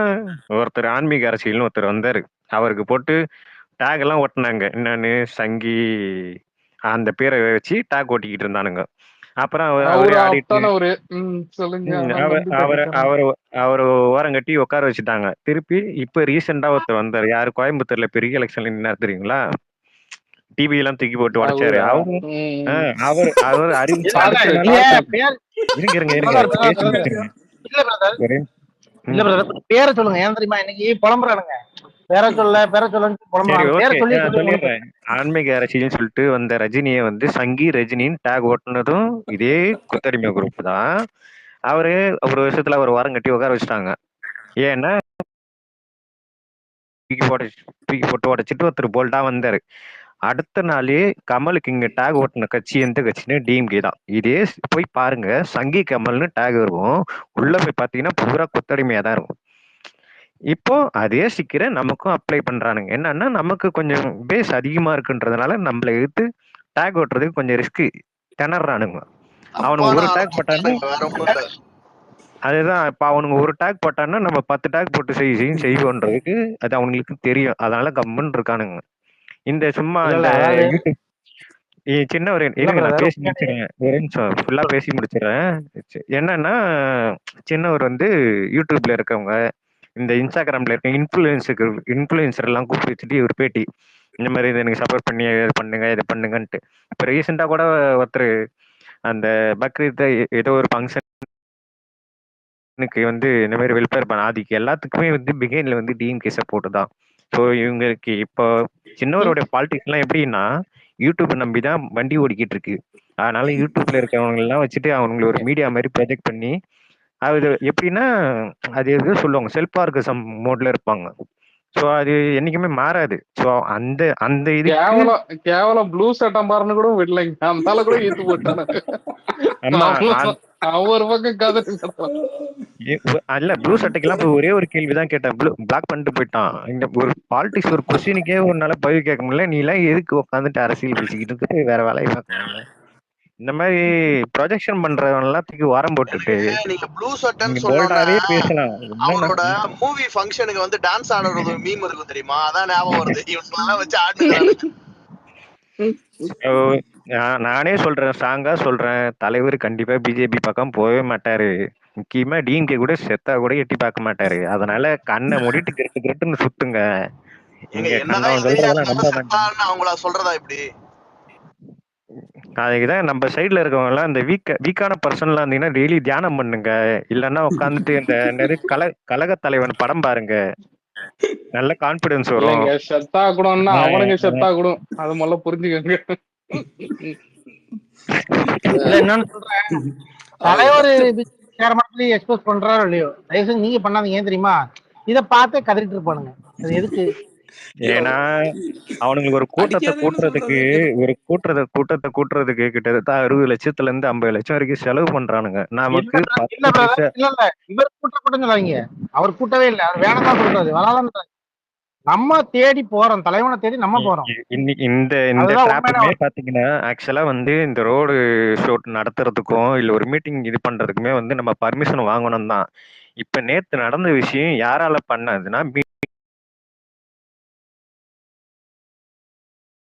ஒருத்தர் ஆன்மீக அரசியல்னு ஒருத்தர் வந்தாரு. அவருக்கு போட்டு டேக் எல்லாம் ஒட்டினாங்க. என்னன்னு சங்கி அந்த பேரை வச்சு டேக் ஓட்டிக்கிட்டு இருந்தானுங்க. அப்புறம் அவரே அவரு ஆடிட்டு அப்தானவரு சொல்லுங்க ஆனால் அவர் நம்பி அவர் தப்பிச்சானா. அவர் அவர் ஓரம் கட்டி உட்கார வச்சுட்டாங்க. திருப்பி இப்ப ரீசெண்டா ஒருத்தர் வந்தாரு. யாரு கோயம்புத்தூர்ல பெரிய எலெக்ஷன்ல நின்னாரு தெரியுங்களா? டிவி எல்லாம் தூக்கி போட்டு உடைச்சாரு. அவரா அவரு அவர் அவர் அறிவிச்சு brother, அடுத்த நாள் இல்ல பேர் இருங்க brother, பேசி முடிச்சிருங்க. இல்ல பிரதர் ஒரே இல்ல பிரதர் கொஞ்சம் பேரை சொல்லுங்க. ஏன் தெரியுமா இன்னைக்கு புலம்புறானுங்க. பேரை சொல்லன்னு சரி புலம்புறாங்க. பேரை ஓகே சொல்லி சொல்லிடுறேன். ஆன்மீக அரசியல்னு சொல்லிட்டு வந்த ரஜினியை வந்து சங்கி ரஜினின்னு டேக் ஓட்டுனதும் இதே குத்தடிமை குரூப் தான். அவரு ஒரு வருஷத்துல ஒரு வாரம் கட்டி உட்கார வச்சுட்டாங்க. ஏன்னா தூக்கி போட்டு உடைச்சிட்டு ஒருத்தர் போல்டா வந்தாரு. அடுத்த நாளே கமலுக்கு இங்க டேக் ஓட்டின கட்சி எந்த கட்சின்னு டிஎம்கே தான். இதே போய் பாருங்க சங்கி கமல்னு டேக் இருக்கும். உள்ள போய் பாத்தீங்கன்னா பூரா கொத்தடிமையா தான் இருக்கும். இப்போ அதே ஸ்டிக்கரை நமக்கும் அப்ளை பண்றானுங்க. என்னன்னா நமக்கு கொஞ்சம் பேஸ் அதிகமா இருக்குன்றதுனால நம்மள எடுத்து டேக் ஓட்டுறதுக்கு கொஞ்சம் ரிஸ்க் திணறானுங்க. அவனுக்கு தப்பான ஒரு ஆளை டேக் போட்டான்னா கூப்பிட்டானுங்க வேற ஒண்ணும் இல்ல. அதுதான் இப்ப அவனுங்க ஒரு டேக் போட்டான்னா நம்ம 10 டேக் போட்டு செய்வோன்றதுக்கு அது அவங்களுக்கு தெரியும். அதனால கம்முன்னு இருக்கானுங்க. இந்த சும்மா இல்ல இந்த இல்ல அதாவது சின்ன ஒரு இல்ல இருங்க நான் பிரதர் பேசி முடிச்சிடுறேன். ஒரு நிமிஷம் ஃபுல்லா பேசி முடிச்சிடுறேன். என்னன்னா சின்னவர் வந்து யூடியூப்ல இருக்கவங்க இந்த இன்ஸ்டாகிராம்ல இருக்க இன்ஃபுளுசர் எல்லாம் கூப்பிட்டு வச்சுட்டு ஒரு பேட்டி இந்த மாதிரி இதை எனக்கு சப்போர்ட் பண்ணி இதை பண்ணுங்க இதை பண்ணுங்கன்ட்டு. இப்ப ரீசெண்டா கூட ஒருத்தர் அந்த பக்ரீத் ஏதோ ஒரு ஃபங்க்ஷனுக்கு வந்து இந்த மாதிரி வெல்ஃபேர் பண்ண அதுக்கு எல்லாத்துக்குமே வந்து பிகைன்ல வந்து டிஎம்கே சப்போர்ட் தான். ஸோ இவங்களுக்கு இப்போ சின்னவருடைய பாலிடிக்ஸ் எல்லாம் எப்படின்னா யூடியூப் நம்பி தான் வண்டி ஓடிக்கிட்டு இருக்கு. அதனால யூடியூப்ல இருக்கிறவங்க எல்லாம் வச்சுட்டு அவங்களை ஒரு மீடியா மாதிரி ப்ரொஜெக்ட் பண்ணி அது எப்படின்னா அது எதுவும் சொல்லுவாங்க செல்ஃப் ஆர்கசம் மோட்ல இருப்பாங்க. ஸோ அது என்னைக்குமே மாறாது. ஸோ அந்த அந்த இதுக்கு கேவலம் ப்ளூ சட்டம் பாருன்னு கூட விடலைங்க, அந்த கூட ஈத்து போட்டானு. ஆமா அவன் ஒரு பக்கம் கதை அல்ல ப்ளூ சட்டைக்கெல்லாம் போய் ஒரே ஒரு கேள்விதான் கேட்டேன், பிளாக் பண்ணிட்டு போயிட்டான். இந்த ஒரு பாலிடிக்ஸ் ஒரு கொஸ்டினுக்கே உன்னால பதிவு கேட்க முடியல, நீ எல்லாம் எதுக்கு உட்காந்துட்டு அரசியல் பேசிக்கிட்டு வேற வேலையை பார்க்கணும். இந்த மாதிரி ப்ரொஜெக்ஷன் பண்றவன் எல்லாத்துக்கு வாரம் போட்டுட்டு நீங்க ப்ளூ சட்டன் போல்டாவே பேசலாம். அவரோட மூவி ஃபங்க்ஷனுக்கு வந்து டான்ஸ் ஆடுறது மீம் இருக்கும் தெரியுமா, அதான் ஞாபகம் வருது. இவங்க வச்சு ஆடுறாங்க. நானே சொல்றேன், ஸ்ட்ராங்கா சொல்றேன், தலைவர் கண்டிப்பா பிஜேபி பக்கம் போகவே மாட்டாரு. முக்கியமா டிஎம்கே கூட செத்தா கூட எட்டி பார்க்க மாட்டாரு. அதனால கண்ணை மூடிட்டு கிரட்டுன்னு சுத்துங்க. அவங்களா சொல்றதா இப்படி? அதுக்குதான் நம்ம சைட்ல இருக்கவங்க எல்லாம் இந்த வீக்கான பர்சன்லாம் இருந்தீங்கன்னா டெய்லி தியானம் பண்ணுங்க, இல்லன்னா உட்காந்துட்டு இந்த கழக தலைவன் படம் பாருங்க, நல்ல கான்பிடன்ஸ் வரும். செத்தா கூடன்னா அவனுக்கு செத்தா கூட அது முதல்ல புரிஞ்சுக்கங்க. என்னன்னு சொல்றேன், தலைவர் எக்ஸ்போஸ் பண்றாரோ இல்லையோ, தயவுசெய்து நீங்க பண்ணாதீங்க. ஏன் தெரியுமா, இதை பார்த்தே கதறிட்டு இருப்பானுங்க. அது எதுக்கு? ஏன்னா அவனுங்களுக்கு ஒரு கூட்டத்தை கூட்டுறதுக்கு கிட்டத்தட்ட 60 லட்சத்துல இருந்து 50 லட்சம் வரைக்கும் செலவு பண்றானுங்க. நமக்கு இவர் கூட்டம் சொல்லாதீங்க, அவர் கூட்டவே இல்லை, அவர் வேணாம் தான் சொல்றாரு, வராதான். நம்ம தேடி போறோம், தலைவனை தேடி நம்ம போறோம். இந்த டிராபிக்மே பாத்தீங்கன்னா ஆக்சுவலா வந்து இந்த ரோடு ஷோ நடத்துறதுக்கும் இல்ல ஒரு மீட்டிங் இது பண்றதுக்குமே வந்து நம்ம பர்மிஷன் வாங்கணும் தான். இப்ப நேத்து நடந்த விஷயம் யாரால பண்ணதுன்னா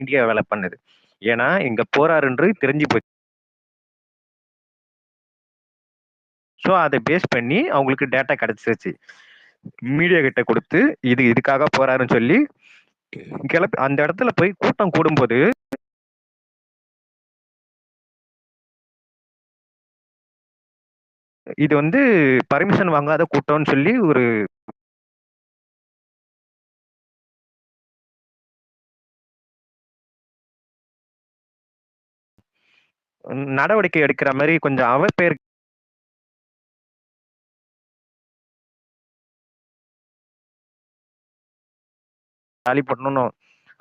மீடியா வேலை பண்ணுது. ஏன்னா இங்க போறாருன்றது தெரிஞ்சு போச்சு. ஸோ அதை பேஸ் பண்ணி அவங்களுக்கு டேட்டா கிடைச்சிருச்சு. மீடியா கிட்ட கொடுத்து இதுக்காக போறாருன்னு சொல்லி கிளப்பி அந்த இடத்துல போய் கூட்டம் கூடும்போது இது வந்து பர்மிஷன் வாங்காத கூட்டம்னு சொல்லி ஒரு நடவடிக்கை எடுக்கிற மாதிரி கொஞ்சம் அவப்பெயர் காலி பண்ணணும்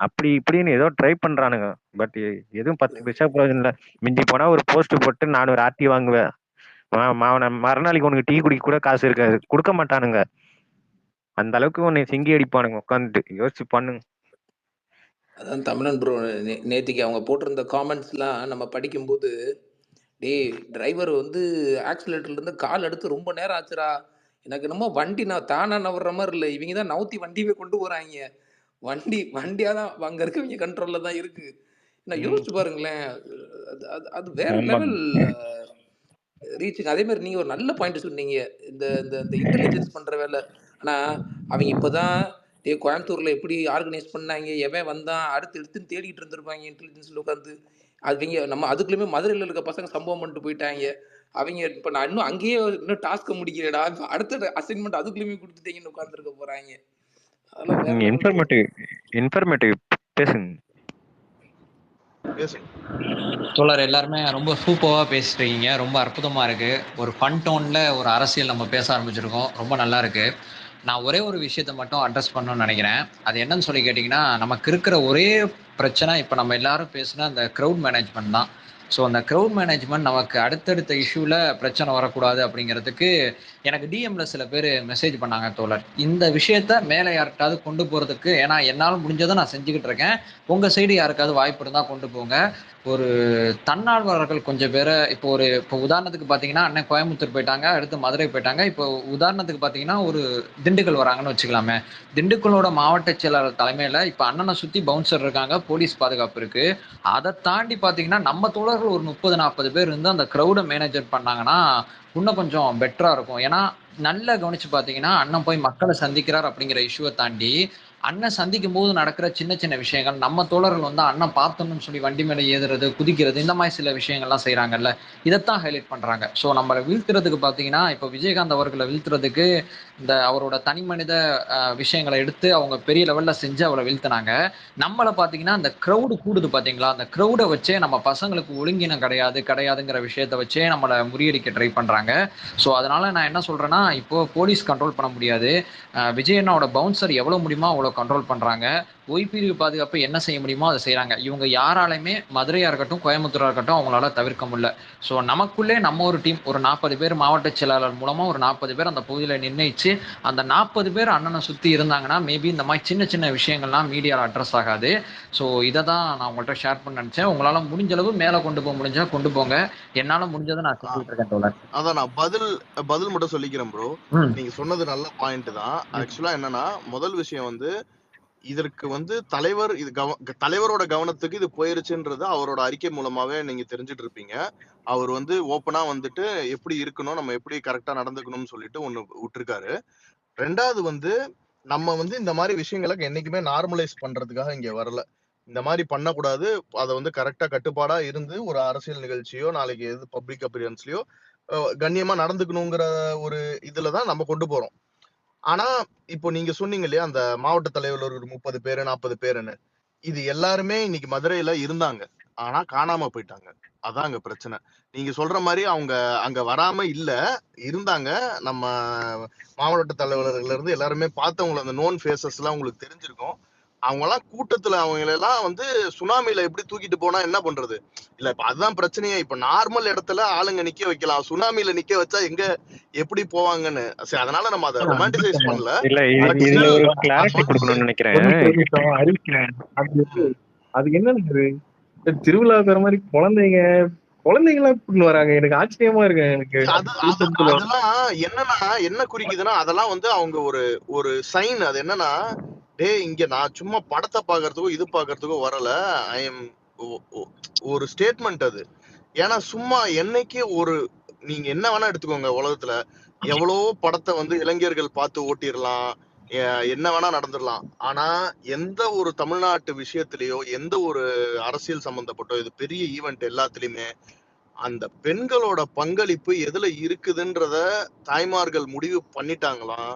அப்படி இப்படின்னு ஏதோ ட்ரை பண்றானுங்க. பட் எதுவும் 10 பைசா பிரயோஜனம் இல்லை. மிஞ்சி போனா ஒரு போஸ்ட் போட்டு நான் ஒரு ஆர்டி வாங்குவேன், மறுநாளைக்கு உனக்கு டீ குடிக்க கூட காசு இருக்காது, கொடுக்க மாட்டானுங்க. அந்த அளவுக்கு உன்னை சிங்கி அடிப்பானுங்க. உட்காந்துட்டு யோசிச்சு பண்ணுங்க. அதான் தமிழன் ப்ரோ, நேத்திக்கு அவங்க போட்டிருந்த காமெண்ட்ஸ்லாம் நம்ம படிக்கும்போது, டேய் டிரைவர் வந்து ஆக்சிலேட்டர்லேருந்து கால் எடுத்து ரொம்ப நேரம் ஆச்சுரா, எனக்கு என்னமோ வண்டி நான் தானா நவர்ற மாதிரி இல்லை, இவங்க தான் நவுத்தி வண்டியவே கொண்டு போகிறாங்க, வண்டியாக தான் அங்கே இருக்கவங்க கண்ட்ரோலில் தான் இருக்குது. நான் யோசிச்சு பாருங்களேன், அது வேற லெவல் ரீச்சுங்க. அதே மாதிரி நீங்கள் ஒரு நல்ல பாயிண்ட் சொன்னீங்க, இந்த இந்த இந்த இன்டெலிஜென்ஸ் பண்ணுற வேலை. ஆனால் அவங்க இப்போ தான் கோயம்புத்தூரில் எப்படி ஆர்கனைஸ் பண்ணாங்க, எவன் வந்தான் அடுத்து எடுத்துன்னு தேடிட்டு இருந்திருப்பாங்க இன்டெலிஜென்ஸில் உட்காந்து. அவங்க நம்ம அதுக்குள்ளேயுமே மதுரையில் இருக்க பசங்க சம்பவம் பண்ணிட்டு போயிட்டாங்க. அவங்க இப்போ நான் இன்னும் அங்கேயே இன்னும் டாஸ்க்கை முடிக்கிறேடா, அடுத்த அசைன்மெண்ட் அதுக்குள்ளேயுமே கொடுத்துட்டீங்கன்னு உட்காந்துருக்க போகிறாங்க. அதெல்லாம் இன்ஃபர்மேட்டிவ் பேசுங்க. தோழர் எல்லாருமே ரொம்ப சூப்பராக பேசிட்டு ரொம்ப அற்புதமாக இருக்குது. ஒரு ஃபன் டோனில் ஒரு அரசியல் நம்ம பேச ஆரம்பிச்சிருக்கோம், ரொம்ப நல்லா இருக்குது. நான் ஒரே ஒரு விஷயத்தை மட்டும் அட்ரஸ் பண்ணணும்னு நினைக்கிறேன். அது என்னன்னு சொல்லி கேட்டிங்கன்னா, நமக்கு இருக்கிற ஒரே பிரச்சனை இப்போ நம்ம எல்லாரும் பேசுனா அந்த க்ரௌட் மேனேஜ்மெண்ட் தான். ஸோ அந்த க்ரௌட் மேனேஜ்மெண்ட் நமக்கு அடுத்தடுத்த இஷ்யூவில் பிரச்சனை வரக்கூடாது அப்படிங்கிறதுக்கு எனக்கு டிஎம்ல சில பேர் மெசேஜ் பண்ணாங்க, தோழர் இந்த விஷயத்த மேலே யாருக்காவது கொண்டு போகிறதுக்கு, ஏன்னா என்னால் முடிஞ்சதை நான் செஞ்சுக்கிட்டு இருக்கேன், உங்கள் சைடு யாருக்காவது வாய்ப்பு இருந்தால் கொண்டு போங்க. ஒரு தன்னார்வலர்கள் கொஞ்சம் பேரை இப்போ உதாரணத்துக்கு பார்த்தீங்கன்னா அண்ணன் கோயம்புத்தூர் போயிட்டாங்க, அடுத்து மதுரை போயிட்டாங்க. இப்போ உதாரணத்துக்கு பார்த்தீங்கன்னா ஒரு திண்டுக்கல் வராங்கன்னு வச்சுக்கலாமே, திண்டுக்கலோட மாவட்ட செயலாளர் தலைமையில் இப்போ அண்ணனை சுற்றி பவுன்சர் இருக்காங்க, போலீஸ் பாதுகாப்பு இருக்குது. அதை தாண்டி பார்த்தீங்கன்னா நம்ம தோழர்கள் ஒரு 30-40 பேர் இருந்து அந்த க்ரௌடை மேனேஜர் பண்ணாங்கன்னா இன்னும் கொஞ்சம் பெட்டராக இருக்கும். ஏன்னா நல்லா கவனிச்சு பார்த்தீங்கன்னா அண்ணன் போய் மக்களை சந்திக்கிறார் அப்படிங்கிற இஷ்யூவை தாண்டி அண்ணன் சந்திக்கும் போது நடக்கிற சின்ன சின்ன விஷயங்கள், நம்ம தோழர்கள் வந்து அண்ணன் பார்த்தோம்னு சொல்லி வண்டி மேல ஏறுறது, குதிக்கிறது, இந்த மாதிரி சில விஷயங்கள்லாம் செய்றாங்கல்ல, இதைத்தான் ஹைலைட் பண்றாங்க. ஸோ நம்மளை வீழ்த்துறதுக்கு பார்த்தீங்கன்னா, இப்போ விஜயகாந்த் அவர்களை வீழ்த்துறதுக்கு இந்த அவரோட தனி மனித விஷயங்களை எடுத்து அவங்க பெரிய லெவல்ல செஞ்சு அவரை வீழ்த்தினாங்க. நம்மளை பார்த்தீங்கன்னா அந்த க்ரௌடு கூடுது பார்த்தீங்களா, அந்த க்ரௌடை வச்சே நம்ம பசங்களுக்கு ஒழுங்கினம் கிடையாதுங்கிற விஷயத்த வச்சே நம்மளை முறியடிக்க ட்ரை பண்றாங்க. ஸோ அதனால நான் என்ன சொல்றேன்னா, இப்போ போலீஸ் கண்ட்ரோல் பண்ண முடியாது. விஜய் அண்ணாவோட பவுன்சர் எவ்வளவு முடியுமோ அவ்வளோ கண்ட்ரோல் பண்றாங்க. ஒய்பிரிவு பாதுகாப்பு என்ன செய்ய முடியுமோ அதை செய்றாங்க. இவங்க யாராலையுமே மதுரையா இருக்கட்டும், கோயம்புத்தூரா இருக்கட்டும் அவங்களால தவிர்க்க முடியல. ஸோ நமக்குள்ளே நம்ம ஒரு டீம் ஒரு 40 பேர் மாவட்ட செயலாளர் மூலமா ஒரு 40 பேர் அந்த பகுதியில் நிர்ணயிச்சு அந்த 40 பேர் அண்ணனை சுத்தி இருந்தாங்கன்னா மேபி இந்த மாதிரி சின்ன சின்ன விஷயங்கள்லாம் மீடியாவில் அட்ரஸ் ஆகாது. ஸோ இதை தான் நான் உங்கள்கிட்ட ஷேர் பண்ண நினைச்சேன். உங்களால முடிஞ்ச அளவு மேலே கொண்டு போக முடிஞ்சா கொண்டு போங்க. என்னால முடிஞ்சதை நான் செஞ்சுட்டு இருக்கேன் தோழர். அதான் நான் பதில் மட்டும் சொல்லிக்கிறேன் ப்ரோ. நீங்க சொன்னது நல்ல பாயிண்ட் தான். ஆக்சுவலா என்னன்னா, முதல் விஷயம் வந்து இதற்கு வந்து தலைவரோட கவனத்துக்கு இது போயிருச்சுன்றது அவரோட அறிக்கை மூலமாவே நீங்க தெரிஞ்சுட்டு இருப்பீங்க. அவர் வந்து ஓப்பனா வந்துட்டு எப்படி இருக்கணும், நம்ம எப்படி கரெக்டா நடந்துக்கணும்னு சொல்லிட்டு ஒண்ணு விட்டுருக்காரு. ரெண்டாவது வந்து நம்ம வந்து இந்த மாதிரி விஷயங்களை என்னைக்குமே நார்மலைஸ் பண்றதுக்காக இங்க வரல. இந்த மாதிரி பண்ணக்கூடாது, அதை வந்து கரெக்டா கட்டுப்பாடா இருந்து ஒரு அரசியல் நிகழ்ச்சியோ நாளைக்கு எது பப்ளிக் அப்பியரன்ஸ்லயோ கண்ணியமா நடந்துக்கணுங்கிற ஒரு இதுலதான் நம்ம கொண்டு போறோம். ஆனா இப்போ நீங்க சொன்னீங்க இல்லையா, அந்த மாவட்ட தலைவர் ஒரு 30 பேரு 40 பேருன்னு, இது எல்லாருமே இன்னைக்கு மதுரையில இருந்தாங்க. ஆனா காணாம போயிட்டாங்க. அதான் அங்க பிரச்சனை. நீங்க சொல்ற மாதிரி அவங்க அங்க வராம இல்ல, இருந்தாங்க. நம்ம மாவட்ட தலைவர்கள்ல இருந்து எல்லாருமே பார்த்தவங்களை அந்த நோன் ஃபேஸஸ் எல்லாம் உங்களுக்கு தெரிஞ்சிருக்கும். அவங்க எல்லாம் கூட்டத்துல அவங்களெல்லாம் வந்து சுனாமில எப்படி தூக்கிட்டு போனா என்ன பண்றது? இல்ல இப்ப அதுதான் பிரச்சனையே. இப்ப நார்மல் இடத்துல ஆளுங்க நிக்க வைக்கலாம், சுனாமில நிக்க வச்சா எங்க எப்படி போவாங்கன்னு. சரி, அதனால நம்ம அதை ரொமான்டிசைஸ் பண்ணல. இல்ல பட் இதுல ஸ்டில் ஒரு அது கிளாரிட்டி வந்து கொடுக்கணும்னு நினைக்கிறேன். ஒரு நிமிஷம் அறிவிக்கிறேன். அது என்னது திருவிழாக்கிற மாதிரி குழந்தைங்களா கூட்டின்னு வராங்க. எனக்கு ஆச்சரியமா இருக்கு. எனக்கு கூட்டத்துல அதெல்லாம் என்னன்னா என்ன குறிக்குதுன்னா, அதெல்லாம் வந்து அவங்க ஒரு சைன். அது என்னன்னா, டேய் இங்க நான் சும்மா படத்தை பாக்குறதுக்கோ இது பாக்குறதுக்கோ வரல, ஐ எம் ஒரு ஸ்டேட்மெண்ட் அது. ஏன்னா சும்மா என்னைக்கு நீங்க என்ன வேணா எடுத்துக்கோங்க, உலகத்துல எவ்வளவோ படத்தை வந்து இளைஞர்கள் பார்த்து ஓட்டிடலாம், என்ன வேணா நடந்துடலாம். ஆனா எந்த ஒரு தமிழ்நாட்டு விஷயத்திலயோ எந்த ஒரு அரசியல் சம்பந்தப்பட்டோ இது பெரிய ஈவெண்ட் எல்லாத்துலயுமே அந்த பெண்களோட பங்களிப்பு எதுல இருக்குதுன்றத தாய்மார்கள் முடிவு பண்ணிட்டாங்களாம்.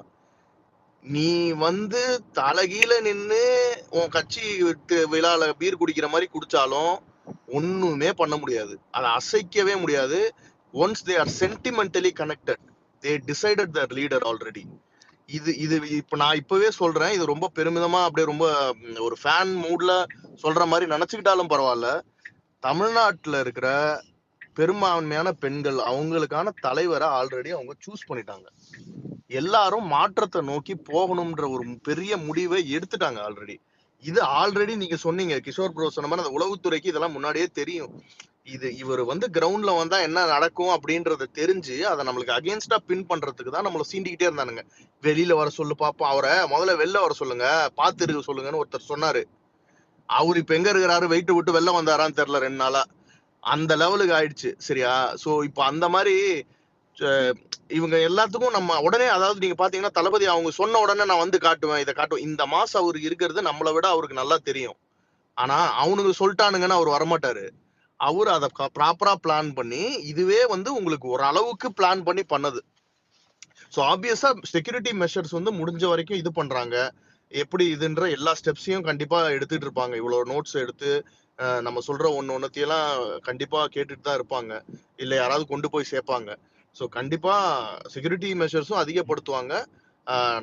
நீ வந்து தலைகீழ நின்னு உன் கட்சி விட்டு விழால பீர் குடிக்கிற மாதிரி குடிச்சாலும் ஒண்ணுமே பண்ண முடியாது. அதை அசைக்கவே முடியாது. Once they are sentimentally connected, they decided their leader already. இது இப்ப நான் இப்பவே சொல்றேன், இது ரொம்ப பெருமிதமா அப்படியே ரொம்ப ஒரு ஃபேன் மூட்ல சொல்ற மாதிரி நினைச்சுக்கிட்டாலும் பரவாயில்ல. தமிழ்நாட்டுல இருக்கிற பெரும்பான்மையான பெண்கள் அவங்களுக்கான தலைவரை ஆல்ரெடி அவங்க சூஸ் பண்ணிட்டாங்க. எல்லாரும் மாற்றத்தை நோக்கி போகணும்ன்ற ஒரு பெரிய முடிவை எடுத்துட்டாங்க ஆல்ரெடி. இது ஆல்ரெடி நீங்க சொன்னீங்க, கிஷோர் ப்ரோ சொன்ன மாதிரி அந்த உளவுத்துறைக்கு இதெல்லாம் முன்னாடியே தெரியும். இவர் வந்து கிரவுண்ட்ல வந்தா என்ன நடக்கும் அப்படின்றத தெரிஞ்சு அதை நம்மளுக்கு அகேன்ஸ்டா பின் பண்றதுக்கு தான் நம்மள சீண்டிக்கிட்டே இருந்தானுங்க. வெளியில வர சொல்லு பாப்போம், அவரை முதல்ல வெளில வர சொல்லுங்க, பாத்து இருக்க சொல்லுங்கன்னு ஒருத்தர் சொன்னாரு. அவரு இப்ப எங்க இருக்கிறாரு, வெயிட்டு விட்டு வெளில வந்தாரான்னு தெரியல 2 நாளா. அந்த லெவலுக்கு ஆயிடுச்சு. சரியா? சோ இப்ப அந்த மாதிரி இவங்க எல்லாத்துக்கும் நம்ம உடனே, அதாவது நீங்க பாத்தீங்கன்னா தளபதி அவங்க சொன்ன உடனே நான் வந்து காட்டுவேன், இதை காட்டுவேன். இந்த மாசம் அவரு இருக்கிறது நம்மளை விட அவருக்கு நல்லா தெரியும். ஆனா அவனுக்கு சொல்லிட்டானுங்கன்னு அவர் வரமாட்டாரு. அவரு அதை ப்ராப்பரா பிளான் பண்ணி, இதுவே வந்து உங்களுக்கு ஒரு அளவுக்கு பிளான் பண்ணி பண்ணது. ஸோ ஆப்வியஸா செக்யூரிட்டி மெஷர்ஸ் வந்து முடிஞ்ச வரைக்கும் இது பண்றாங்க. எப்படி இதுன்ற எல்லா ஸ்டெப்ஸையும் கண்டிப்பா எடுத்துட்டு இருப்பாங்க. இவ்வளவு நோட்ஸ் எடுத்து நம்ம சொல்ற ஒன்னொத்தையெல்லாம் கண்டிப்பா கேட்டுட்டு தான் இருப்பாங்க. இல்ல யாராவது கொண்டு போய் சேர்ப்பாங்க. ஸோ கண்டிப்பா செக்யூரிட்டி மெஷர்ஸும் அதிகப்படுத்துவாங்க.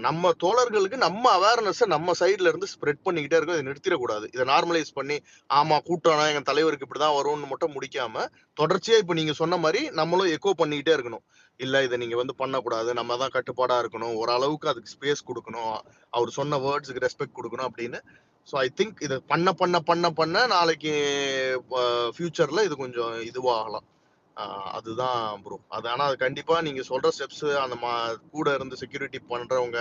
நம்ம தோழர்களுக்கு நம்ம அவேர்னஸ் நம்ம சைட்ல இருந்து ஸ்ப்ரெட் பண்ணிக்கிட்டே இருக்கும். இதை நிறுத்திடக்கூடாது. இதை நார்மலைஸ் பண்ணி ஆமா கூட்டம் எங்க தலைவருக்கு இப்படிதான் வரும்னு மட்டும் முடிக்காம தொடர்ச்சியா இப்ப நீங்க சொன்ன மாதிரி நம்மளும் எக்கோ பண்ணிக்கிட்டே இருக்கணும். இல்ல இதை நீங்க வந்து பண்ணக்கூடாது, நம்ம தான் கட்டுப்பாடா இருக்கணும், ஓரளவுக்கு அதுக்கு ஸ்பேஸ் கொடுக்கணும், அவர் சொன்ன வேர்ட்ஸுக்கு ரெஸ்பெக்ட் கொடுக்கணும் அப்படின்னு. ஸோ ஐ திங்க் இதை பண்ண பண்ண பண்ண பண்ண நாளைக்கு ஃபியூச்சர்ல இது கொஞ்சம் இதுவாகலாம். அதுதான் ப்ரோ. அது ஆனா அது கண்டிப்பா நீங்க சொல்ற ஸ்டெப்ஸ் அந்த கூட இருந்து செக்யூரிட்டி பண்றவங்க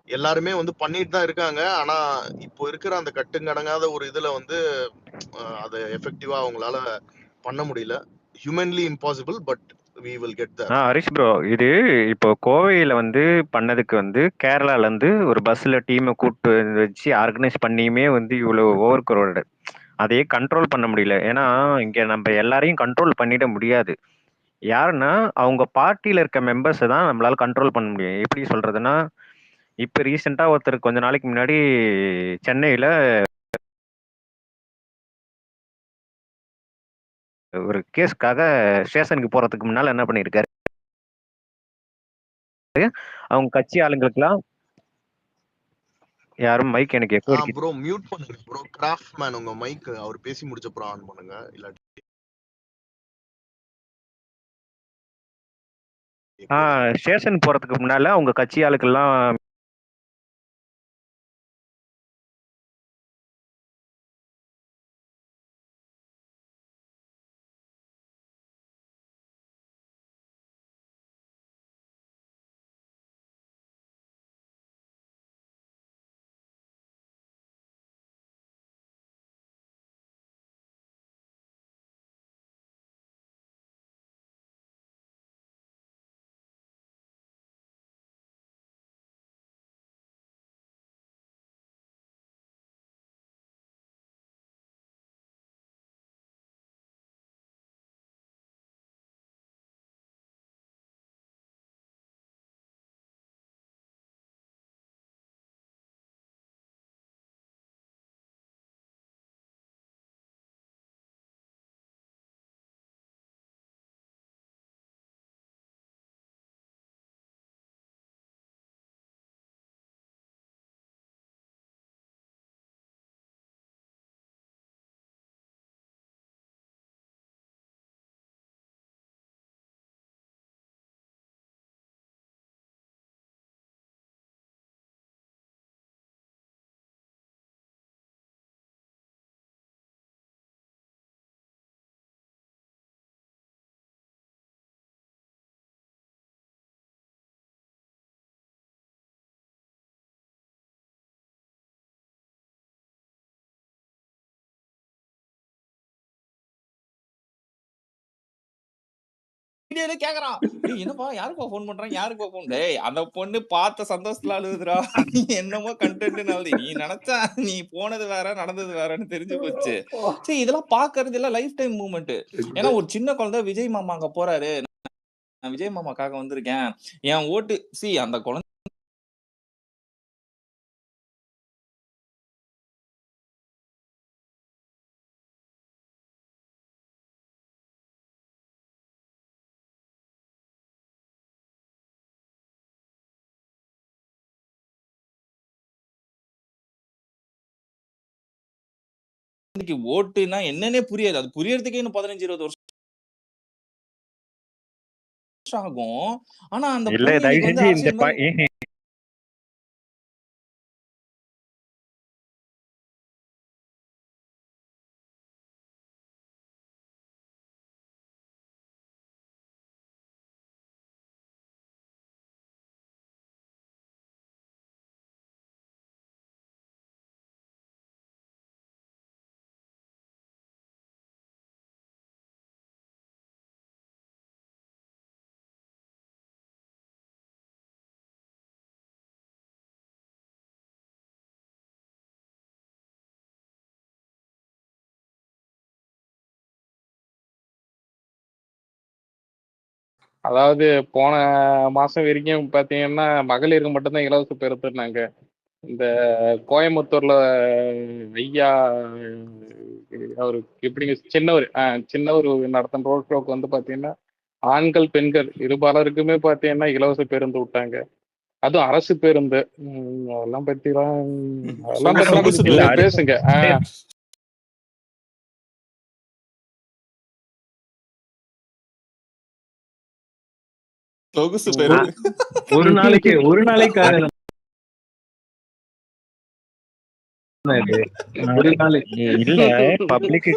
எல்லாருமே வந்து பண்ணிட்டு தான் இருக்காங்க. ஆனா இப்போ இருக்கிற அந்த கட்டுங்கடங்காத ஒரு இதுல வந்து அதை எஃபெக்டிவா அவங்களால பண்ண முடியல. Humanly impossible, but we will get there. Harish bro, இது இப்போ கோவையில வந்து பண்ணதுக்கு வந்து கேரளால இருந்து ஒரு பஸ்ல டீமை கூப்பிட்டு வச்சு ஆர்கனைஸ் பண்ணியுமே வந்து இவ்வளவு ஓவர் crowded. அதையே கண்ட்ரோல் பண்ண முடியல. ஏன்னா இங்க நம்ம எல்லாரையும் கண்ட்ரோல் பண்ணிட முடியாது. யாருன்னா அவங்க பார்ட்டியில இருக்க மெம்பர்ஸை தான் நம்மளால கண்ட்ரோல் பண்ண முடியும். எப்படி சொல்றதுன்னா, இப்ப ரீசெண்டா ஒருத்தர் கொஞ்ச நாளைக்கு முன்னாடி சென்னையில ஒரு கேஸ்க்காக ஸ்டேஷனுக்கு போறதுக்கு முன்னால என்ன பண்ணிருக்காரு, அவங்க கட்சி ஆளுங்களுக்குலாம் யாரும் மைக் எனக்கு எக்கோ அடிக்குது. ப்ரோ மியூட் பண்ணுங்க ப்ரோ. கிராஃப்ட்மேன் உங்க மைக் அவர் பேசி முடிச்சப்புறம் ஆன் பண்ணுங்க. இல்லாட்டி ஸ்டேஷன் போறதுக்கு முன்னால அவங்க கட்சி ஆளுக்கெல்லாம் வீடியோல கேக்குறான், "டேய் என்னப்பா யாருப்பா ஃபோன் பண்றாங்க, யாருப்பா ஃபோன்?" டேய் அந்த பொண்ணு பார்த்த சந்தோஷத்துல அழுகுதுடா. நீ என்னமோ கன்டென்ட்னு அழுது. நீ நினைச்சா நீ போனது வேற, நடந்தது வேறன்னு தெரிஞ்சு போச்சு. சரி இதெல்லாம் பார்க்கறது எல்லாம் லைஃப் டைம் மூவ்மெண்ட். ஏன்னா ஒரு சின்ன குழந்தை விஜய் மாமா அங்க போறாரு. நான் விஜய் மாமாக்காக வந்திருக்கேன். என் ஓட்டு அந்த குழந்தை ஓட்டுனா என்னன்னே புரியாது. அது புரியறதுக்கே இன்னும் 15, 20 வருஷம் ஆகும். ஆனா அந்த இல்ல பொண்ணு தயவு இன்னைக்கு வந்து செஞ்சு இந்த அரசியல் மேல அதாவது போன மாசம் வரைக்கும் பாத்தீங்கன்னா மகளிருக்கு மட்டும்தான் இலவச பேருந்துனாங்க. இந்த கோயம்புத்தூர்ல ஐயா அவரு எப்படிங்க சின்னவர் நடத்தின ரோட் ஷோக்கு வந்து பாத்தீங்கன்னா ஆண்கள் பெண்கள் இருபாலருக்குமே பாத்தீங்கன்னா இலவச பேருந்து விட்டாங்க. அதுவும் அரசு பேருந்து. அதெல்லாம் பத்திலாம் சொகுசு இல்ல கொஞ்சம் பேசுங்க. சொகுசு ஒரு பேருந்து. ஒரு நாளைக்காக தான் இது. ஒரு நாளைக்கு இல்ல பப்ளிக்கு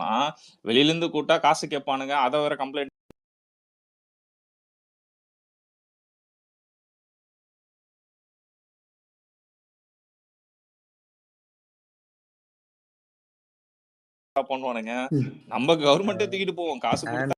நான் வெளியில இருந்து கூட்டா காசு கேட்பானுங்க, அதை வேற கம்ப்ளைண்ட் பண்ணுவானுங்க. நம்ம கவர்மெண்ட்டே தூக்கிட்டு போவோம், காசு கொடுத்தா